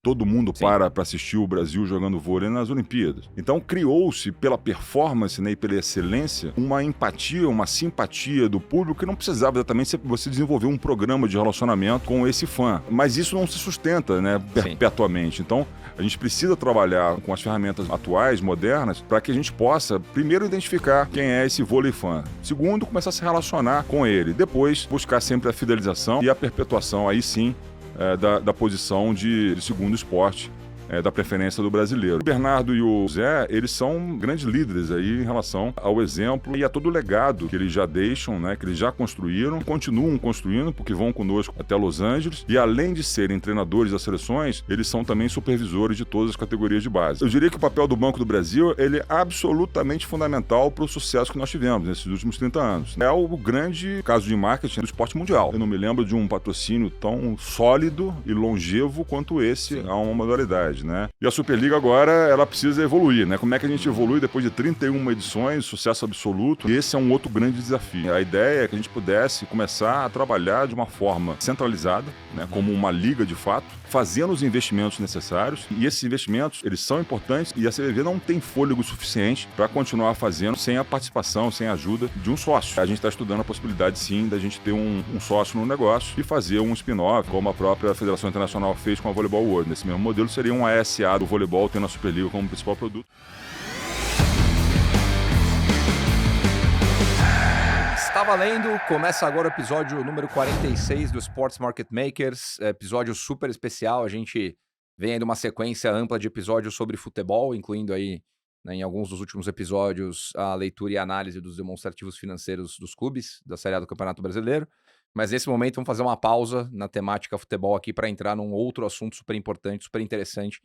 Todo mundo Sim. para assistir o Brasil jogando vôlei nas Olimpíadas. Então criou-se, pela performance, né, e pela excelência, uma empatia, uma simpatia do público que não precisava exatamente você desenvolver um programa de relacionamento com esse fã. Mas isso não se sustenta, né, perpetuamente. Então a gente precisa trabalhar com as ferramentas atuais, modernas, para que a gente possa, primeiro, identificar quem é esse vôlei fã. Segundo, começar a se relacionar com ele. Depois, buscar sempre a fidelização e a perpetuação, aí sim, da posição de segundo esporte, da preferência do brasileiro. O Bernardo e o Zé, eles são grandes líderes aí em relação ao exemplo e a todo o legado que eles já deixam, né, que eles já construíram, continuam construindo, porque vão conosco até Los Angeles, e além de serem treinadores das seleções, eles são também supervisores de todas as categorias de base. Eu diria que o papel do Banco do Brasil, ele é absolutamente fundamental para o sucesso que nós tivemos nesses últimos 30 anos. É o grande caso de marketing do esporte mundial. Eu não me lembro de um patrocínio tão sólido e longevo quanto esse a uma modalidade, né? E a Superliga agora, ela precisa evoluir, né? Como é que a gente evolui depois de 31 edições, sucesso absoluto? E esse é um outro grande desafio. A ideia é que a gente pudesse começar a trabalhar de uma forma centralizada, né? Como uma liga de fato, fazendo os investimentos necessários. E esses investimentos, eles são importantes e a CBV não tem fôlego suficiente para continuar fazendo sem a participação, sem a ajuda de um sócio. A gente está estudando a possibilidade, sim, da gente ter um sócio no negócio e fazer um spin-off, como a própria Federação Internacional fez com a Volleyball World. Nesse mesmo modelo seria um ASA do voleibol, tendo a Superliga como principal produto. Está valendo, começa agora o episódio número 46 do Sports Market Makers, episódio super especial. A gente vem aí de uma sequência ampla de episódios sobre futebol, incluindo aí, né, em alguns dos últimos episódios, a leitura e análise dos demonstrativos financeiros dos clubes da Série A do Campeonato Brasileiro. Mas nesse momento vamos fazer uma pausa na temática futebol aqui para entrar num outro assunto super importante, super interessante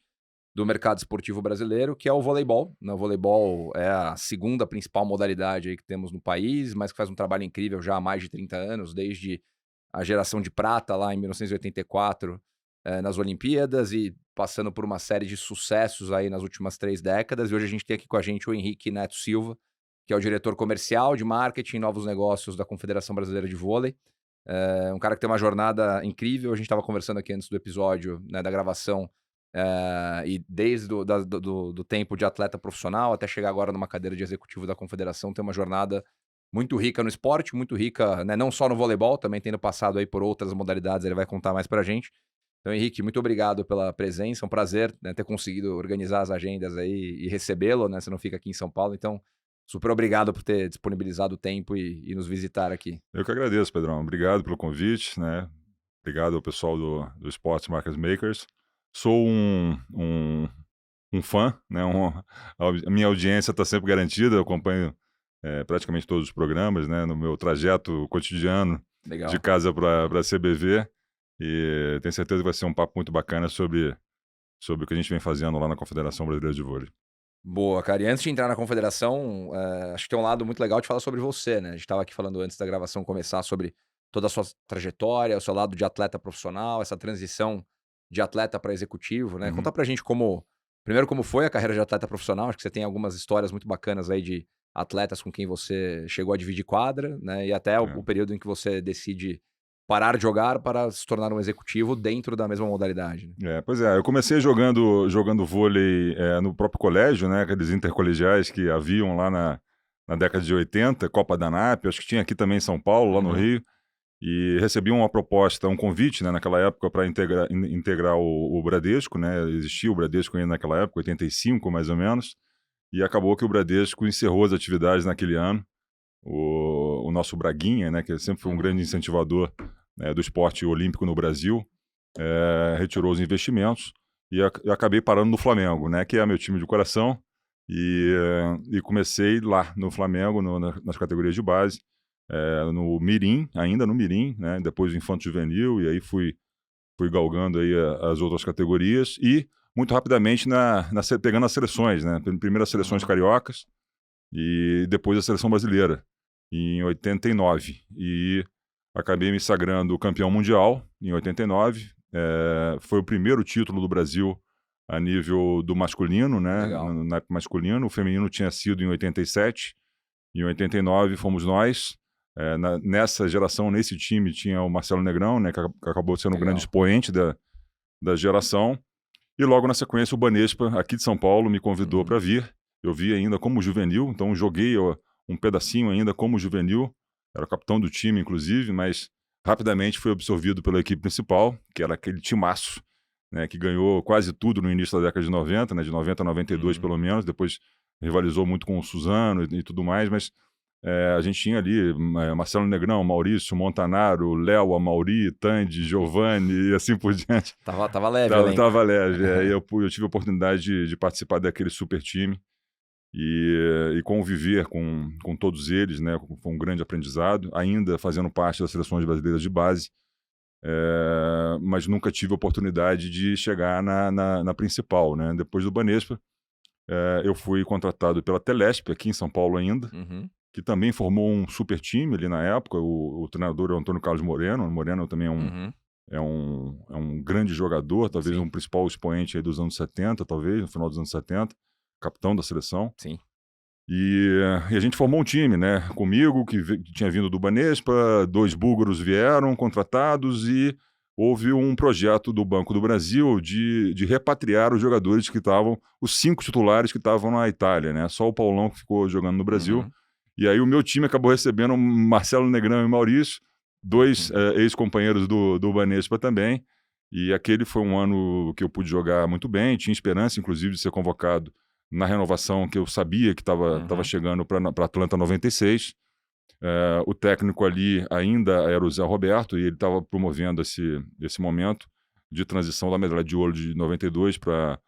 do mercado esportivo brasileiro, que é o voleibol. O voleibol é a segunda principal modalidade aí que temos no país, mas que faz um trabalho incrível já há mais de 30 anos, desde a geração de prata lá em 1984, nas Olimpíadas, e passando por uma série de sucessos aí nas últimas 3 décadas. E hoje a gente tem aqui com a gente o Henrique Neto Silva, que é o diretor comercial de marketing e novos negócios da Confederação Brasileira de Vôlei. Um cara que tem uma jornada incrível. A gente estava conversando aqui antes do episódio, né, da gravação, e desde do tempo de atleta profissional até chegar agora numa cadeira de executivo da Confederação, tem uma jornada muito rica no esporte, muito rica, né, não só no voleibol, também tendo passado aí por outras modalidades. Ele vai contar mais pra gente. Então, Henrique, muito obrigado pela presença, é um prazer, né, ter conseguido organizar as agendas aí e recebê-lo, né, você não fica aqui em São Paulo, então super obrigado por ter disponibilizado o tempo e nos visitar aqui. Eu que agradeço, Pedrão. Obrigado pelo convite, né? Obrigado ao pessoal do Sports Market Makers. Sou um fã, né? A minha audiência está sempre garantida, eu acompanho praticamente todos os programas, né? No meu trajeto cotidiano Legal. de casa para a CBV, e tenho certeza que vai ser um papo muito bacana sobre o que a gente vem fazendo lá na Confederação Brasileira de Vôlei. Boa, cara. E antes de entrar na confederação, acho que tem um lado muito legal de falar sobre você, né? A gente estava aqui falando antes da gravação começar sobre toda a sua trajetória, o seu lado de atleta profissional, essa transição de atleta para executivo, né? Uhum. Contar pra gente primeiro, como foi a carreira de atleta profissional. Acho que você tem algumas histórias muito bacanas aí de atletas com quem você chegou a dividir quadra, né? E até o período em que você decide parar de jogar para se tornar um executivo dentro da mesma modalidade, né? Pois é, eu comecei jogando vôlei no próprio colégio, né? Aqueles intercolegiais que haviam lá na década de 80, Copa da ANAP, acho que tinha aqui também em São Paulo, lá no Rio, e recebi uma proposta, um convite, né, naquela época, para integrar o Bradesco, né? Existia o Bradesco ainda naquela época, 85 mais ou menos, e acabou que o Bradesco encerrou as atividades naquele ano. O nosso Braguinha, né, que sempre foi um grande incentivador, né, do esporte olímpico no Brasil, retirou os investimentos e eu acabei parando no Flamengo, né, que é meu time de coração, e comecei lá no Flamengo, nas categorias de base, no Mirim, ainda no Mirim, né, depois do Infanto Juvenil, e aí fui galgando aí as outras categorias e muito rapidamente pegando as seleções, né, primeiro as seleções cariocas e depois a seleção brasileira, em 89, e acabei me sagrando campeão mundial em 89. Foi o primeiro título do Brasil a nível do masculino, né? Na época masculino. O feminino tinha sido em 87. Em 89 fomos nós. Nessa geração, nesse time, tinha o Marcelo Negrão, né? Que acabou sendo um grande expoente da geração. E logo na sequência o Banespa, aqui de São Paulo, me convidou para vir. Eu vi ainda como juvenil, então joguei um pedacinho ainda como juvenil. Era capitão do time, inclusive, mas rapidamente foi absorvido pela equipe principal, que era aquele timaço, né, que ganhou quase tudo no início da década de 90, né, de 90 a 92 pelo menos. Depois rivalizou muito com o Suzano e tudo mais, mas a gente tinha ali Marcelo Negrão, Maurício, Montanaro, Léo, Amauri, Tandy, Giovanni e assim por diante. Tava leve, Tava leve. Eu tive a oportunidade de participar daquele super time e conviver com todos eles, né? Foi um grande aprendizado, ainda fazendo parte das seleções brasileiras de base, mas nunca tive a oportunidade de chegar na principal, né? Depois do Banespa, eu fui contratado pela Telesp, aqui em São Paulo ainda, que também formou um super time ali na época. O treinador é o Antônio Carlos Moreno. O Moreno também é um grande jogador, talvez um principal expoente aí dos anos 70, talvez, no final dos anos 70, capitão da seleção. Sim. E a gente formou um time, né? Comigo, que tinha vindo do Banespa, 2 búlgaros vieram contratados e houve um projeto do Banco do Brasil de repatriar os jogadores que estavam, os 5 titulares que estavam na Itália, né? Só o Paulão que ficou jogando no Brasil. E aí o meu time acabou recebendo Marcelo Negrão e Maurício, 2 ex-companheiros do Banespa também. E aquele foi um ano que eu pude jogar muito bem, tinha esperança, inclusive, de ser convocado na renovação que eu sabia que estava chegando para Atlanta 96. O técnico ali ainda era o Zé Roberto, e ele estava promovendo esse momento de transição da medalha de ouro de 92 para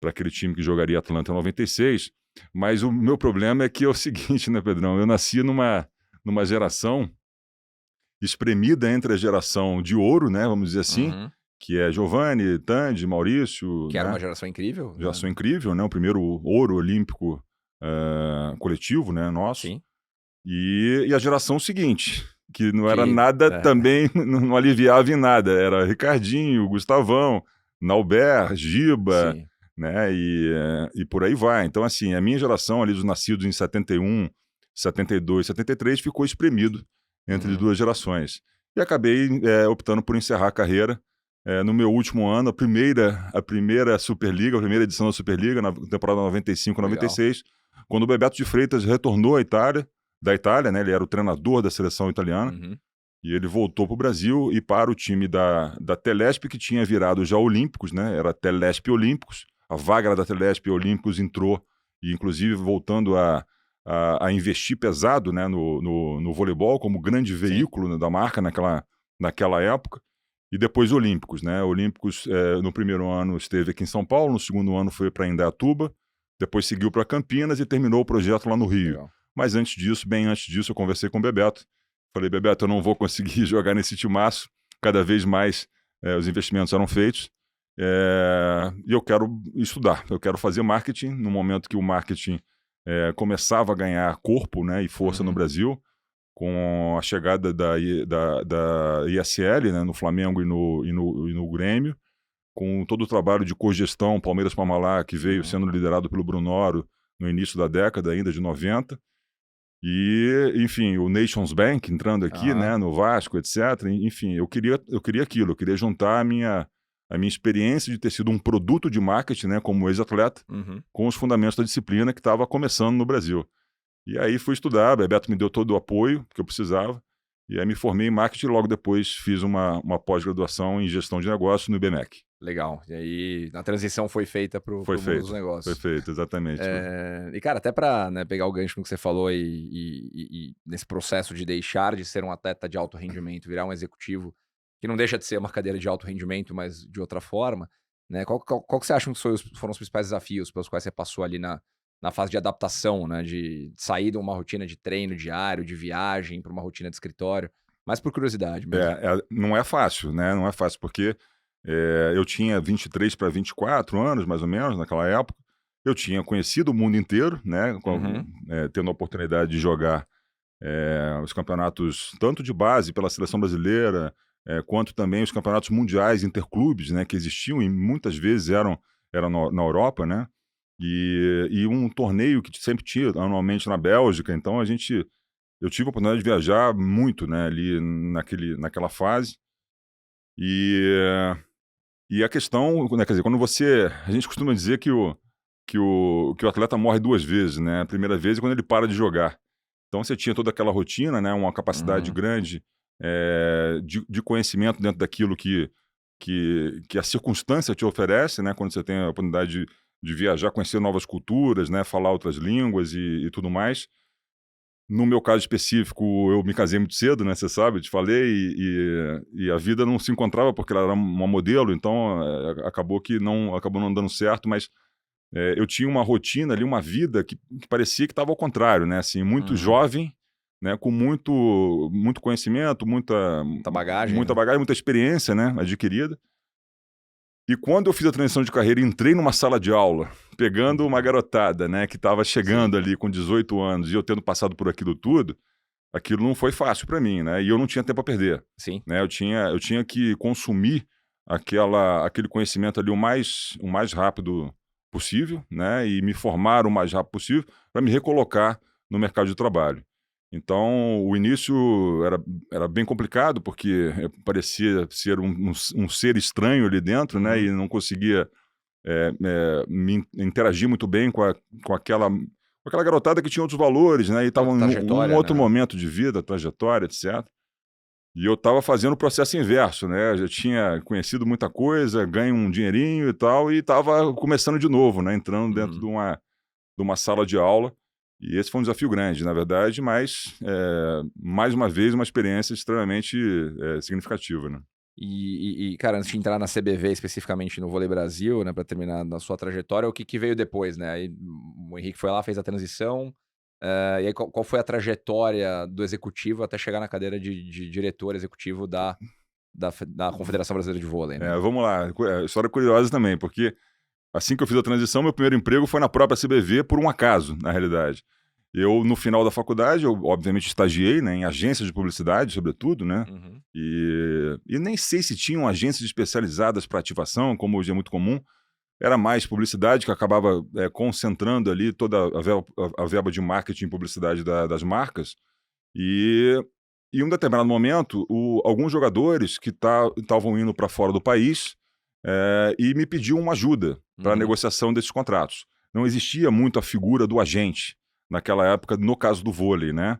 aquele time que jogaria Atlanta 96. Mas o meu problema é que é o seguinte, né, Pedrão? Eu nasci numa geração espremida entre a geração de ouro, né, vamos dizer assim, que é Giovanni, Tandy, Maurício. Que era uma geração incrível. Geração incrível, né? O primeiro ouro olímpico coletivo, né, nosso. Sim. E a geração seguinte, que não era nada também, não aliviava em nada. Era Ricardinho, Gustavão, Nauber, Giba, né? E por aí vai. Então, assim, a minha geração ali dos nascidos em 71, 72, 73 ficou espremido entre 2 gerações. E acabei optando por encerrar a carreira no meu último ano, a primeira Superliga, a primeira edição da Superliga, na temporada 95-96, quando o Bebeto de Freitas retornou da Itália, né? Ele era o treinador da seleção italiana, e ele voltou para o Brasil e para o time da Telesp, que tinha virado já Olímpicos, né? Era Telesp Olímpicos. A vaga da Telesp Olímpicos entrou, e inclusive voltando a investir pesado, né, no voleibol como grande veículo, né, da marca naquela época. E depois Olímpicos, né? Olímpicos, no primeiro ano esteve aqui em São Paulo, no segundo ano foi para Indaiatuba, depois seguiu para Campinas e terminou o projeto lá no Rio. Legal. Mas bem antes disso, eu conversei com o Bebeto. Falei, Bebeto, eu não vou conseguir jogar nesse timaço. Cada vez mais os investimentos eram feitos. E eu quero estudar, eu quero fazer marketing. No momento que o marketing começava a ganhar corpo, né, e força no Brasil, com a chegada da ISL, né, no Flamengo e no Grêmio, com todo o trabalho de cogestão Palmeiras Parmalat, que veio sendo liderado pelo Brunoro no início da década ainda de 90. E, enfim, o Nations Bank entrando aqui, né, no Vasco, etc. Enfim, eu queria aquilo, eu queria juntar a minha experiência de ter sido um produto de marketing, né, como ex-atleta, com os fundamentos da disciplina que estava começando no Brasil. E aí fui estudar, Bebeto me deu todo o apoio que eu precisava, e aí me formei em marketing e logo depois fiz uma pós-graduação em gestão de negócios no IBMEC. Legal. E aí a transição foi feita para o mundo dos negócios. Foi feito, exatamente. E, cara, até para, né, pegar o gancho no que você falou e nesse processo de deixar de ser um atleta de alto rendimento, virar um executivo, que não deixa de ser uma cadeira de alto rendimento, mas de outra forma, né? Qual que você acha que foram os principais desafios pelos quais você passou ali na fase de adaptação, né? De sair de uma rotina de treino diário, de viagem, para uma rotina de escritório? Mas por curiosidade mesmo. Não é fácil, né? Não é fácil, porque eu tinha 23 para 24 anos, mais ou menos, naquela época. Eu tinha conhecido o mundo inteiro, né? Tendo a oportunidade de jogar os campeonatos, tanto de base pela seleção brasileira, quanto também os campeonatos mundiais interclubes, né? Que existiam e muitas vezes eram na Europa, né? E um torneio que sempre tinha anualmente na Bélgica. Então eu tive a oportunidade de viajar muito, né? Ali naquela fase. E E a questão, né, quer dizer, quando você... A gente costuma dizer que o atleta morre 2 vezes, né? A primeira vez é quando ele para de jogar. Então você tinha toda aquela rotina, né? Uma capacidade grande de conhecimento dentro daquilo que a circunstância te oferece, né? Quando você tem a oportunidade de viajar, conhecer novas culturas, né? Falar outras línguas e tudo mais. No meu caso específico, eu me casei muito cedo, né? Você sabe, eu te falei, e a vida não se encontrava porque ela era uma modelo, então acabou não dando certo, mas eu tinha uma rotina ali, uma vida que parecia que estava ao contrário, né? Assim, muito jovem, né? Com muito conhecimento, muita bagagem, né? bagagem, muita experiência, né? Adquirida. E quando eu fiz a transição de carreira, entrei numa sala de aula, pegando uma garotada, né, que estava chegando ali com 18 anos e eu tendo passado por aquilo tudo, aquilo não foi fácil para mim, né? E eu não tinha tempo a perder, Sim. né? Eu tinha que consumir aquele conhecimento ali o mais rápido possível, né? E me formar o mais rápido possível para me recolocar no mercado de trabalho. Então, o início era bem complicado, porque parecia ser um ser estranho ali dentro, né? E não conseguia me interagir muito bem com aquela garotada que tinha outros valores, né? E estava num outro momento de vida, trajetória, etc. E eu estava fazendo o processo inverso, né? Eu já tinha conhecido muita coisa, ganho um dinheirinho e tal, e estava começando de novo, né? Entrando dentro de uma sala de aula. E esse foi um desafio grande, na verdade, mas, mais uma vez, uma experiência extremamente significativa, né? Cara, antes de entrar na CBV, especificamente no Vôlei Brasil, né, para terminar na sua trajetória, o que veio depois, né? Aí, o Henrique foi lá, fez a transição, e aí qual foi a trajetória do executivo até chegar na cadeira de diretor executivo da Confederação Brasileira de Vôlei, né? Vamos lá, história curiosa também, porque assim que eu fiz a transição, meu primeiro emprego foi na própria CBV, por um acaso, na realidade. Eu, no final da faculdade, eu obviamente estagiei, né, em agências de publicidade, sobretudo, né? E nem sei se tinham agências especializadas para ativação, como hoje é muito comum. Era mais publicidade, que acabava concentrando ali toda a verba de marketing e publicidade das marcas. E em um determinado momento, alguns jogadores que estavam indo para fora do país e me pediam uma ajuda para a negociação desses contratos. Não existia muito a figura do agente naquela época, no caso do vôlei, né?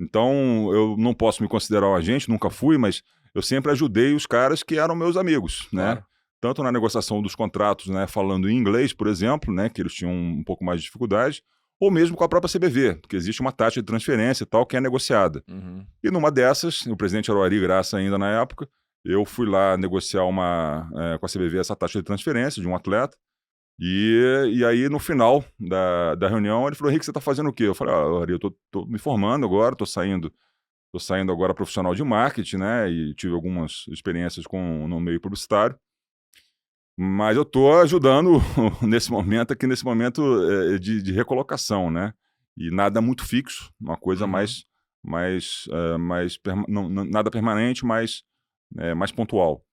Então, eu não posso me considerar um agente, nunca fui, mas eu sempre ajudei os caras que eram meus amigos, Claro. né? Tanto na negociação dos contratos, né, falando em inglês, por exemplo, né, que eles tinham um pouco mais de dificuldade, ou mesmo com a própria CBV, porque existe uma taxa de transferência e tal que é negociada. E numa dessas, o presidente era o Ari Graça ainda na época, eu fui lá negociar com a CBV essa taxa de transferência de um atleta, e aí no final da reunião ele falou: Henrique, você está fazendo o quê? Eu falei: Ari, eu tô me formando agora, estou saindo agora profissional de marketing, né, e tive algumas experiências no meio publicitário, mas eu estou ajudando nesse momento de recolocação, né, e nada muito fixo, uma coisa nada permanente, mais pontual.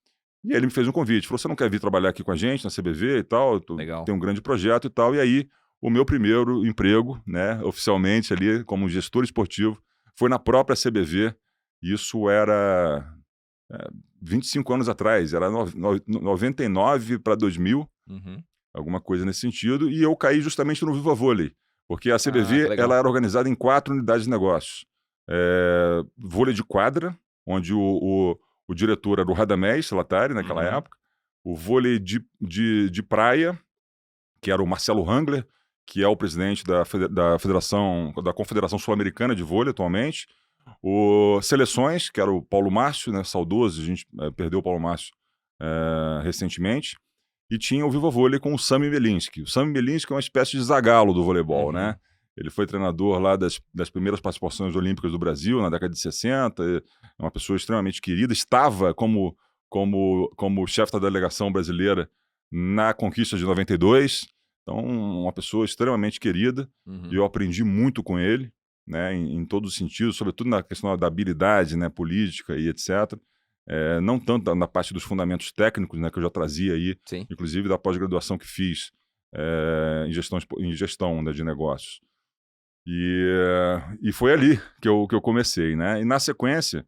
E aí ele me fez um convite, falou: você não quer vir trabalhar aqui com a gente na CBV e tal? Legal. Tem um grande projeto e tal. E aí o meu primeiro emprego, né, oficialmente ali como gestor esportivo, foi na própria CBV. Isso era 25 anos atrás, era 99 para 2000, alguma coisa nesse sentido. E eu caí justamente no Viva Vôlei, porque a CBV ela era organizada em 4 unidades de negócios. Vôlei de quadra, onde o diretor era o Radamés Latari, naquela época. O vôlei de praia, que era o Marcelo Hangler, que é o presidente da Confederação Sul-Americana de Vôlei atualmente. O Seleções, que era o Paulo Márcio, né, saudoso, a gente perdeu o Paulo Márcio recentemente. E tinha o Viva Vôlei com o Sami Melinski. O Sami Melinski é uma espécie de Zagallo do voleibol, né? Ele foi treinador lá das primeiras participações olímpicas do Brasil, na década de 60. É uma pessoa extremamente querida. Estava como chefe da delegação brasileira na conquista de 92. Então, uma pessoa extremamente querida. E eu aprendi muito com ele, né, em todos os sentidos, sobretudo na questão da habilidade, né, política e etc. Não tanto na parte dos fundamentos técnicos, né, que eu já trazia aí, Sim. inclusive da pós-graduação que fiz em gestão, né, de negócios. E foi ali que eu comecei, né? E na sequência,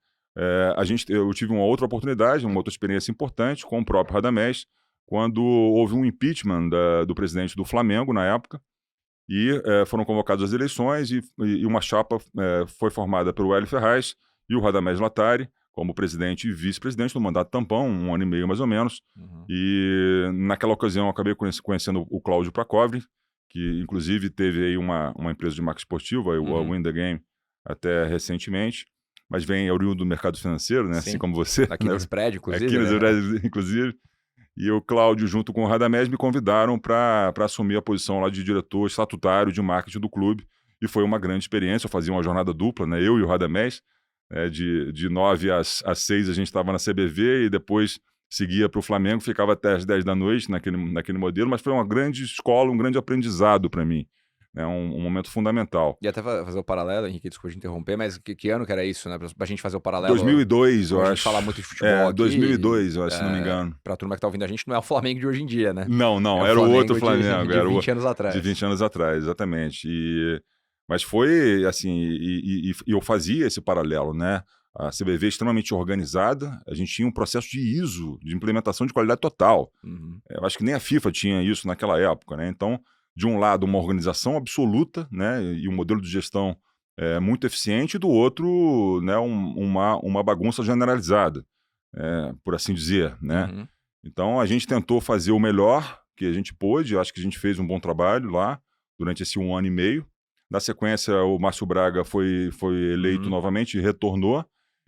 eu tive uma outra oportunidade, uma outra experiência importante com o próprio Radamés, quando houve um impeachment do presidente do Flamengo na época, e foram convocadas as eleições e uma chapa foi formada pelo Hélio Ferraz e o Radamés Latari como presidente e vice-presidente no mandato tampão, 1 ano e meio mais ou menos. E naquela ocasião eu acabei conhecendo o Cláudio Prakovri, que inclusive teve aí uma empresa de marketing esportivo, a Win the Game, até recentemente, mas vem oriundo do mercado financeiro, né? Sim. Assim como você. Aqui né? nesse prédio, inclusive. Aqui nesse prédio, inclusive. E o Cláudio, junto com o Radamés, me convidaram para assumir a posição lá de diretor estatutário de marketing do clube. E foi uma grande experiência. Eu fazia uma jornada dupla, né? Eu e o Radamés. De 9 às 6 a gente estava na CBV e depois seguia para o Flamengo, ficava até às 10 da noite naquele modelo. Mas foi uma grande escola, um grande aprendizado para mim. Um momento fundamental. E até fazer o paralelo, Henrique, desculpa te interromper, mas que ano que era isso, né? Pra gente fazer o paralelo. 2002, eu acho. A gente fala muito de futebol aqui. 2002, eu acho, se não me engano. Pra turma que tá ouvindo a gente, não é o Flamengo de hoje em dia, né? Não, era o outro Flamengo. De 20 anos atrás. De 20 anos atrás, exatamente. Mas foi, assim, e eu fazia esse paralelo, né? A CBV é extremamente organizada, a gente tinha um processo de ISO, de implementação de qualidade total. Eu acho que nem a FIFA tinha isso naquela época, né? Então, de um lado, uma organização absoluta, né, e um modelo de gestão muito eficiente, e do outro, né, uma bagunça generalizada, por assim dizer, né? Então, a gente tentou fazer o melhor que a gente pôde, acho que a gente fez um bom trabalho lá, durante esse 1 ano e meio. Na sequência, o Márcio Braga foi eleito novamente e retornou,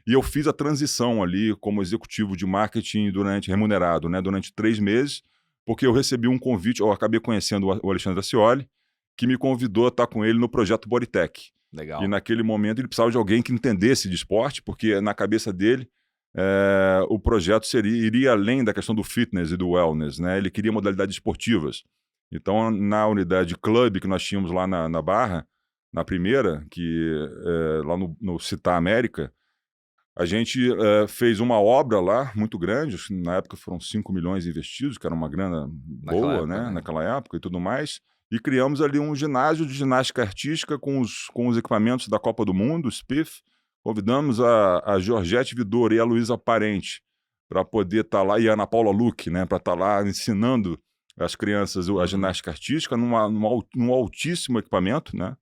e eu fiz a transição ali como executivo de marketing remunerado, né, durante 3 meses, porque eu recebi um convite, eu acabei conhecendo o Alexandre Ascioli, que me convidou a estar com ele no projeto Bodytech. Legal. E naquele momento ele precisava de alguém que entendesse de esporte, porque na cabeça dele o projeto iria além da questão do fitness e do wellness, né? Ele queria modalidades esportivas. Então, na unidade club que nós tínhamos lá na Barra, na primeira, lá no Citar América, a gente fez uma obra lá muito grande, na época foram 5 milhões investidos, que era uma grana boa, né? Naquela época e tudo mais, e criamos ali um ginásio de ginástica artística com os equipamentos da Copa do Mundo, o SPIF. Convidamos a Georgette Vidor e a Luísa Parente para poder estar lá, e a Ana Paula Luque, né? Para estar lá ensinando as crianças a ginástica artística num altíssimo equipamento, né?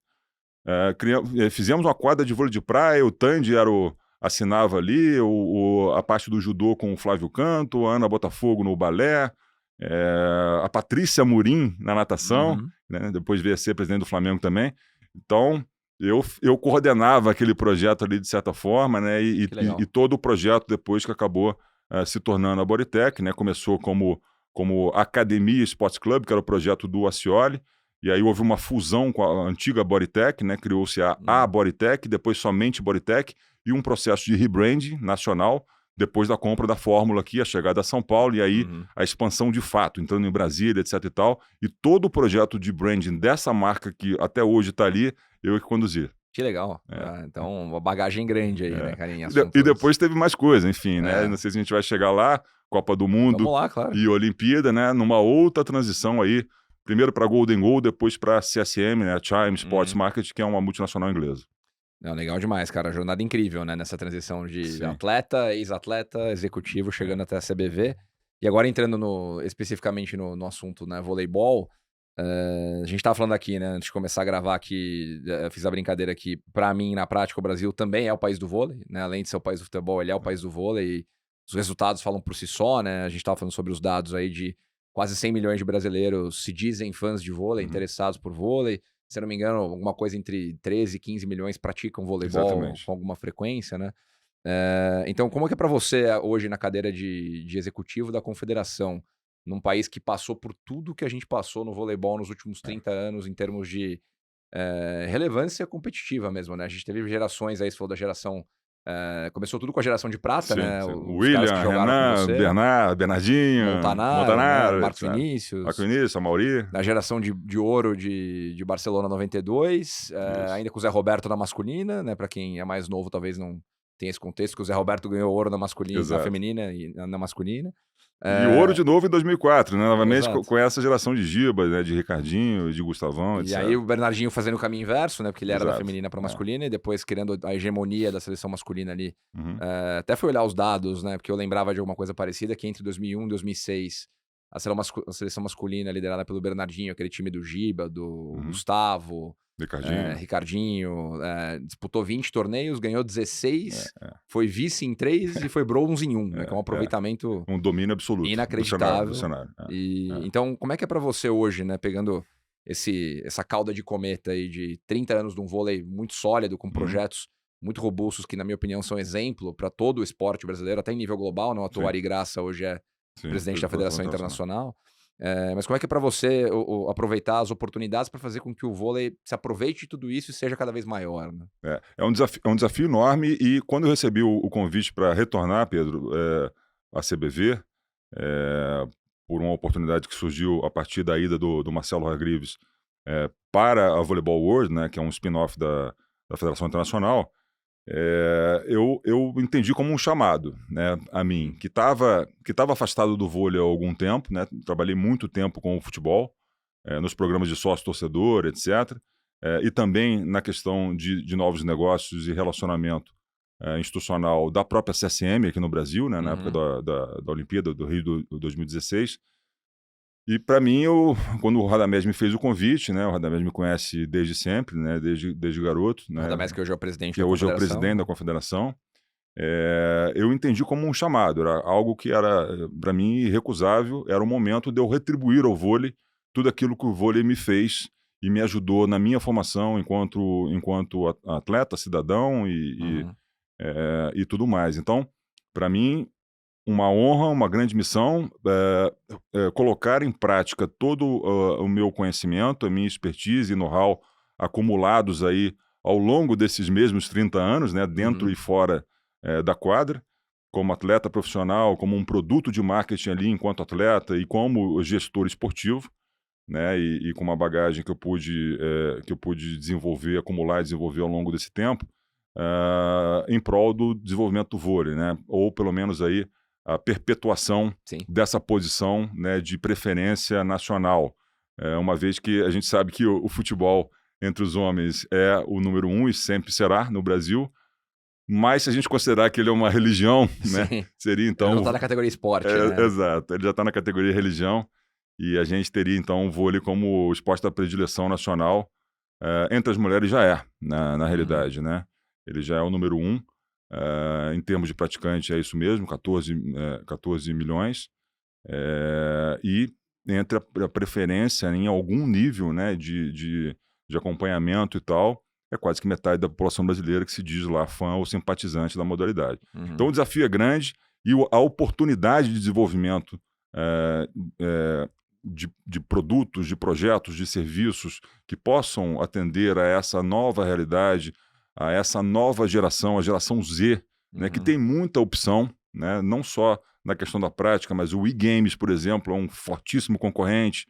Fizemos uma quadra de vôlei de praia, o Tandy assinava ali, a parte do judô com o Flávio Canto, a Ana Botafogo no balé, a Patrícia Murim na natação, né? Depois veio a ser presidente do Flamengo também. Então, eu coordenava aquele projeto ali de certa forma, né? E todo o projeto depois que acabou se tornando a Bodytech, né? Começou como Academia Sports Club, que era o projeto do Ascioli, e aí houve uma fusão com a antiga Bodytech, né? Criou-se a Bodytech, depois somente Bodytech, e um processo de rebranding nacional, depois da compra da Fórmula aqui, a chegada a São Paulo, e aí a expansão de fato, entrando em Brasília, etc e tal, e todo o projeto de branding dessa marca que até hoje está ali, eu que conduzi. Que legal. Então, uma bagagem grande aí, né, Carinha? E depois teve mais coisa, enfim, né? Não sei se a gente vai chegar lá, Copa do Mundo. Vamos lá, claro. E Olimpíada, né? Numa outra transição aí, primeiro para Golden Goal, depois para CSM, né? Chime Sports Market, que é uma multinacional inglesa. Legal demais, cara. Jornada incrível, né? Nessa transição de atleta, ex-atleta, executivo, chegando até a CBV. E agora entrando especificamente no assunto, né? Voleibol. A gente tava falando aqui, né? Antes de começar a gravar aqui, eu fiz a brincadeira aqui. Pra mim, na prática, o Brasil também é o país do vôlei, né? Além de ser o país do futebol, ele é o país do vôlei. E os resultados falam por si só, né? A gente tava falando sobre os dados aí de quase 100 milhões de brasileiros se dizem fãs de vôlei, interessados por vôlei. Se eu não me engano, alguma coisa entre 13 e 15 milhões praticam voleibol com alguma frequência, né? Então, como é que é para você hoje na cadeira de executivo da confederação, num país que passou por tudo que a gente passou no voleibol nos últimos 30 anos, em termos de relevância competitiva mesmo, né? A gente teve gerações aí, você falou da geração... começou tudo com a geração de prata, né? O William, Renan, Bernardinho, Montanaro, né? Marcos etc. Vinícius, a Mauri. Na geração de ouro de Barcelona 92, ainda com o Zé Roberto na masculina, né? Para quem é mais novo, talvez não tenha esse contexto, que o Zé Roberto ganhou ouro na masculina, na feminina e na masculina. E ouro de novo em 2004, né? Novamente com essa geração de Giba, né? De Ricardinho, de Gustavão, etc. E aí o Bernardinho fazendo o caminho inverso, né? Porque ele era da feminina para masculina e depois criando a hegemonia da seleção masculina ali. Até fui olhar os dados, né? Porque eu lembrava de alguma coisa parecida, que entre 2001 e 2006 a seleção masculina liderada pelo Bernardinho, aquele time do Giba, do Gustavo, Ricardinho, disputou 20 torneios, ganhou 16, foi vice em 3 e foi bronze em 1, né? Que é um aproveitamento... Um domínio absoluto. Inacreditável. Do cenário. Então, como é que é pra você hoje, né? Pegando essa cauda de cometa aí de 30 anos de um vôlei muito sólido, com projetos muito robustos, que na minha opinião são exemplo para todo o esporte brasileiro, até em nível global, não? O Ari Graça hoje é presidente da Federação Internacional. Mas como é que é para você aproveitar as oportunidades para fazer com que o vôlei se aproveite de tudo isso e seja cada vez maior, né? É um desafio enorme, e quando eu recebi o convite para retornar, Pedro, à CBV, por uma oportunidade que surgiu a partir da ida do Marcelo Hargreaves para a Volleyball World, né, que é um spin-off da Federação Internacional, eu entendi como um chamado, né, a mim, que estava afastado do vôlei há algum tempo, né, trabalhei muito tempo com o futebol, nos programas de sócio-torcedor, etc., e também na questão de novos negócios e relacionamento institucional da própria CSM aqui no Brasil, né, na época da Olimpíada do Rio de 2016. E para mim, quando o Radamés me fez o convite, né, o Radamés me conhece desde sempre, né, desde garoto. Né, o Radamés, que hoje é o presidente da Confederação. Que hoje é o presidente da Confederação. Eu entendi como um chamado, era algo que era, para mim, irrecusável, era o momento de eu retribuir ao vôlei tudo aquilo que o vôlei me fez e me ajudou na minha formação enquanto atleta, cidadão e tudo mais. Então, para mim, uma honra, uma grande missão, colocar em prática todo o meu conhecimento, a minha expertise e know-how acumulados aí ao longo desses mesmos 30 anos, né, dentro e fora da quadra, como atleta profissional, como um produto de marketing ali enquanto atleta e como gestor esportivo, né, e com uma bagagem que eu pude desenvolver, acumular e desenvolver ao longo desse tempo, em prol do desenvolvimento do vôlei, né, ou pelo menos aí a perpetuação dessa posição, né, de preferência nacional, uma vez que a gente sabe que o futebol entre os homens é o número 1 e sempre será no Brasil, mas se a gente considerar que ele é uma religião, né, seria então... Ele não está na categoria esporte, né? Exato, ele já está na categoria religião, e a gente teria então o vôlei como o esporte da predileção nacional, entre as mulheres já na realidade, né? Ele já é o número 1, em termos de praticante é isso mesmo, 14 milhões, e entre a preferência em algum nível, né, de acompanhamento e tal, é quase que metade da população brasileira que se diz lá fã ou simpatizante da modalidade. Então o desafio é grande e a oportunidade de desenvolvimento de produtos, de projetos, de serviços que possam atender a essa nova realidade, a essa nova geração, a geração Z, né, que tem muita opção, né, não só na questão da prática, mas o e-games, por exemplo, é um fortíssimo concorrente,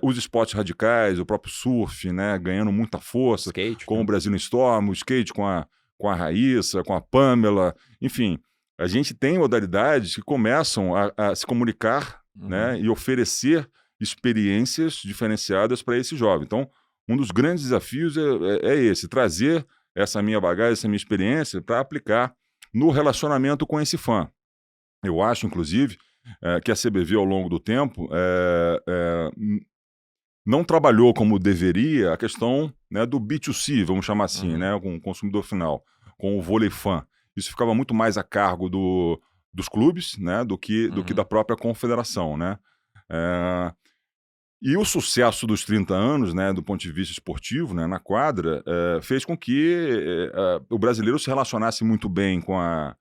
os esportes radicais, o próprio surf, né, ganhando muita força, skate, com o Brasil Storm, o skate com a Raíssa, com a Pamela, enfim, a gente tem modalidades que começam a se comunicar, né, e oferecer experiências diferenciadas para esse jovem. Então, um dos grandes desafios é esse, trazer essa minha bagagem, essa minha experiência para aplicar no relacionamento com esse fã. Eu acho, inclusive, que a CBV, ao longo do tempo, não trabalhou como deveria a questão, né, do B2C, vamos chamar assim, né, com o consumidor final, com o vôlei fã. Isso ficava muito mais a cargo dos clubes, né, do que da própria confederação, né? E o sucesso dos 30 anos, né, do ponto de vista esportivo, né, na quadra, fez com que o brasileiro se relacionasse muito bem com a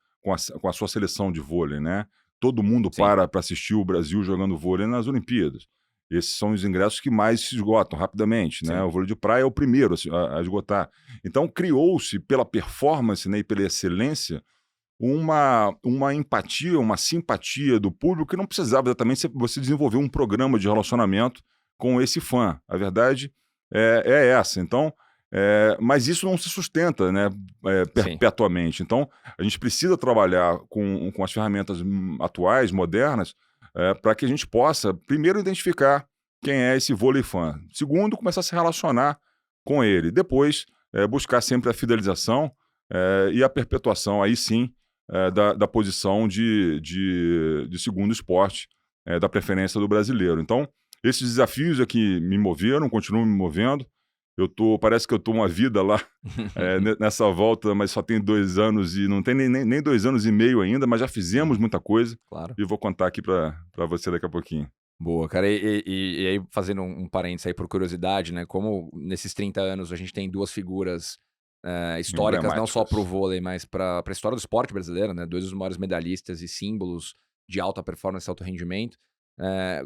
sua seleção de vôlei, né? Todo mundo para assistir o Brasil jogando vôlei nas Olimpíadas. Esses são os ingressos que mais se esgotam rapidamente, né? O vôlei de praia é o primeiro a esgotar. Então, criou-se, pela performance, né, e pela excelência, uma empatia, uma simpatia do público que não precisava exatamente você desenvolver um programa de relacionamento com esse fã. A verdade é essa. Então, mas isso não se sustenta, né, perpetuamente. Então, a gente precisa trabalhar com as ferramentas atuais, modernas, para que a gente possa, primeiro, identificar quem é esse vôlei fã. Segundo, começar a se relacionar com ele. Depois, buscar sempre a fidelização e a perpetuação, aí sim, da posição de segundo esporte da preferência do brasileiro. Então, esses desafios é que me moveram, continuam me movendo. Parece que eu estou uma vida lá nessa volta, mas só tem 2 anos e não tem nem 2 anos e meio ainda, mas já fizemos muita coisa. Claro. E vou contar aqui para você daqui a pouquinho. Boa, cara. E aí, fazendo um parênteses aí por curiosidade, né? Como nesses 30 anos a gente tem 2 figuras históricas, não só para o vôlei, mas para a história do esporte brasileiro, né? 2 dos maiores medalhistas e símbolos de alta performance e alto rendimento.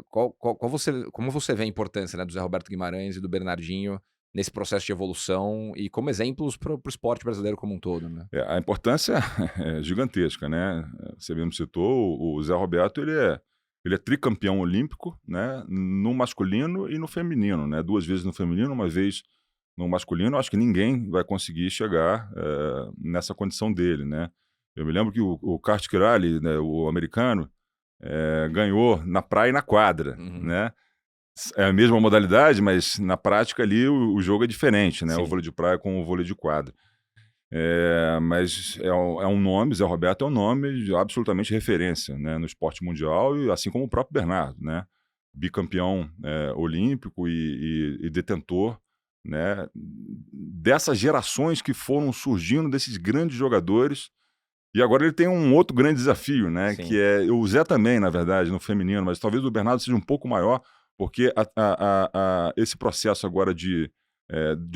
Como você vê a importância, né, do Zé Roberto Guimarães e do Bernardinho nesse processo de evolução e como exemplos para o esporte brasileiro como um todo, né? A importância é gigantesca, né? Você mesmo citou, o Zé Roberto, ele é tricampeão olímpico, né? No masculino e no feminino, né? 2 vezes no feminino, 1 vez no masculino. Acho que ninguém vai conseguir chegar nessa condição dele, né? Eu me lembro que o Kurt Kirali, né, o americano, ganhou na praia e na quadra, né? É a mesma modalidade, mas na prática ali o jogo é diferente, né? Sim. O vôlei de praia com o vôlei de quadra. Mas é um nome, Zé Roberto é um nome de absolutamente referência, né, no esporte mundial, e assim como o próprio Bernardo, né? Bicampeão olímpico e detentor, né, dessas gerações que foram surgindo, desses grandes jogadores. E agora ele tem um outro grande desafio, né? Sim. Que é o Zé também, na verdade, no feminino, mas talvez o Bernardo seja um pouco maior, porque esse processo agora de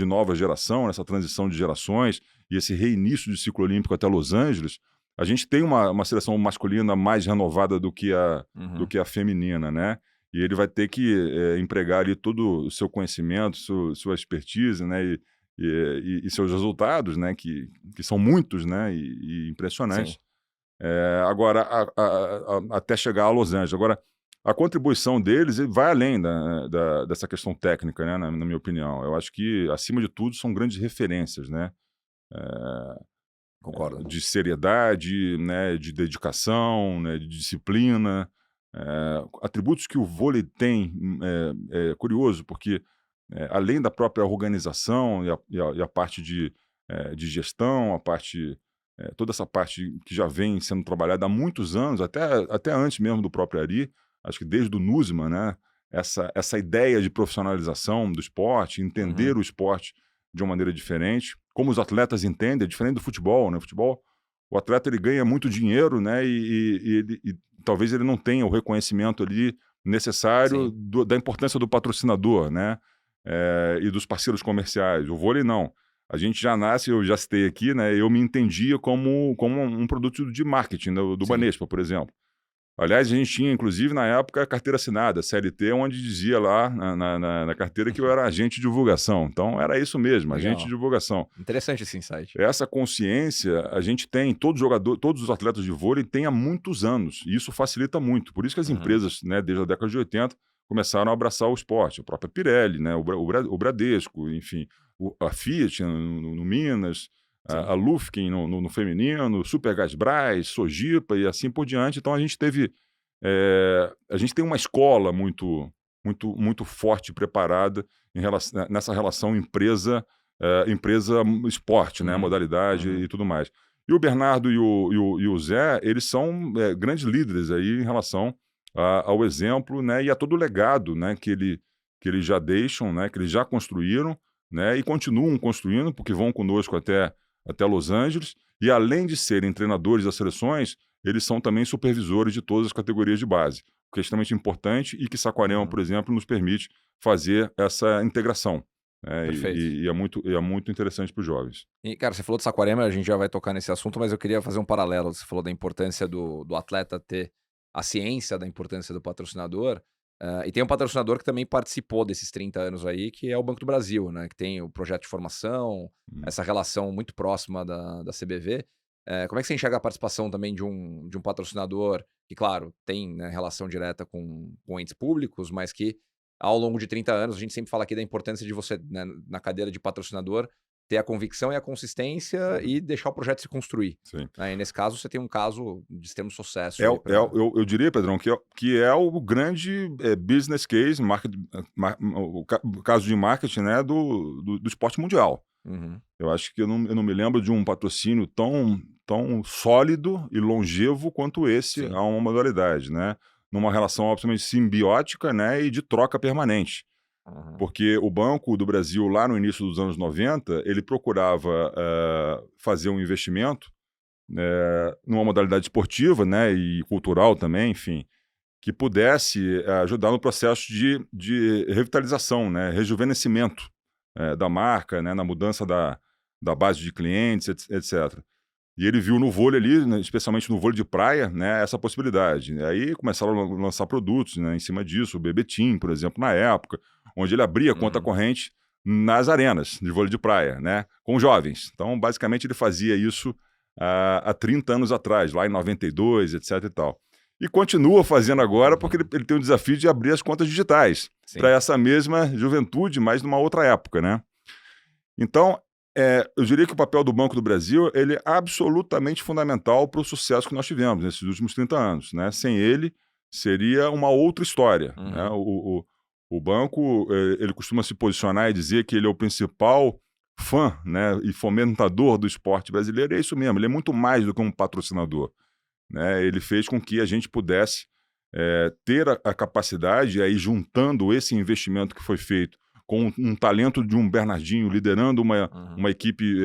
nova geração, essa transição de gerações e esse reinício de ciclo olímpico até Los Angeles, a gente tem uma seleção masculina mais renovada do que a feminina, né? E ele vai ter que empregar ali todo o seu conhecimento, sua expertise, né? E seus resultados, né? Que são muitos, né? E impressionantes. Agora, até chegar a Los Angeles. Agora, a contribuição deles vai além dessa questão técnica, né, na minha opinião. Eu acho que, acima de tudo, são grandes referências, né? Concordo. De seriedade, né, de dedicação, né, de disciplina. Atributos que o vôlei tem, é curioso, porque além da própria organização e a parte de gestão, toda essa parte que já vem sendo trabalhada há muitos anos, até antes mesmo do próprio Ari, acho que desde o Nusman, né, essa ideia de profissionalização do esporte, entender o esporte de uma maneira diferente, como os atletas entendem, é diferente do futebol, né? Futebol, o atleta ele ganha muito dinheiro, né, e talvez ele não tenha o reconhecimento ali necessário da importância do patrocinador, né, e dos parceiros comerciais. O vôlei não. A gente já nasce, eu já citei aqui, né? Eu me entendia como um produto de marketing do Banespa, por exemplo. Aliás, a gente tinha, inclusive, na época, carteira assinada, CLT, onde dizia lá na carteira que eu era agente de divulgação. Então, era isso mesmo, Legal. agente de divulgação. Interessante esse insight. Essa consciência a gente tem, todos os atletas de vôlei têm há muitos anos, e isso facilita muito. Por isso que as empresas, né, desde a década de 80, começaram a abraçar o esporte. A própria Pirelli, né, o Bradesco, enfim, a Fiat no Minas, a Lufkin no feminino, Supergasbras, Sojipa e assim por diante. Então a gente tem uma escola muito forte, preparada nessa relação empresa-esporte, né, modalidade e tudo mais. E o Bernardo e o Zé, eles são grandes líderes aí em relação ao exemplo, né, e a todo o legado, né, que eles já deixam, né, que eles já construíram, né, e continuam construindo, porque vão conosco até Los Angeles, e além de serem treinadores das seleções, eles são também supervisores de todas as categorias de base, o que é extremamente importante e que Saquarema, por exemplo, nos permite fazer essa integração. E é muito interessante para os jovens. E, cara, você falou de Saquarema, a gente já vai tocar nesse assunto, mas eu queria fazer um paralelo. Você falou da importância do atleta ter a ciência da importância do patrocinador. E tem um patrocinador que também participou desses 30 anos aí, que é o Banco do Brasil, né? Que tem o projeto de formação, essa relação muito próxima da CBV. Como é que você enxerga a participação também de um patrocinador que, claro, tem, né, relação direta com entes públicos, mas que ao longo de 30 anos, a gente sempre fala aqui da importância de você, né, na cadeira de patrocinador, ter a convicção e a consistência e deixar o projeto se construir. Sim. E nesse caso, você tem um caso de extremo sucesso. Eu diria, Pedrão, que é o grande business case, o caso de marketing, né, do esporte mundial. Eu acho que eu não me lembro de um patrocínio tão sólido e longevo quanto esse a uma modalidade, né? numa relação absolutamente simbiótica, né, e de troca permanente. Porque o Banco do Brasil, lá no início dos anos 90, ele procurava fazer um investimento numa modalidade esportiva, né, e cultural também, enfim, que pudesse ajudar no processo de revitalização, né, rejuvenescimento da marca, né, na mudança da base de clientes, etc. E ele viu no vôlei ali, né, especialmente no vôlei de praia, né, essa possibilidade. E aí começaram a lançar produtos, né, em cima disso, o Bebetim, por exemplo, na época, onde ele abria conta corrente nas arenas de vôlei de praia, né, com jovens. Então, basicamente, ele fazia isso há 30 anos atrás, lá em 92, etc e tal. E continua fazendo agora porque ele tem o desafio de abrir as contas digitais para essa mesma juventude, mas numa outra época, né? Então, eu diria que o papel do Banco do Brasil ele é absolutamente fundamental para o sucesso que nós tivemos nesses últimos 30 anos, né? Sem ele, seria uma outra história, né? O banco ele costuma se posicionar e dizer que ele é o principal fã, né, e fomentador do esporte brasileiro, e é isso mesmo, ele é muito mais do que um patrocinador, né? Ele fez com que a gente pudesse ter a capacidade, aí juntando esse investimento que foi feito com um talento de um Bernardinho liderando uma equipe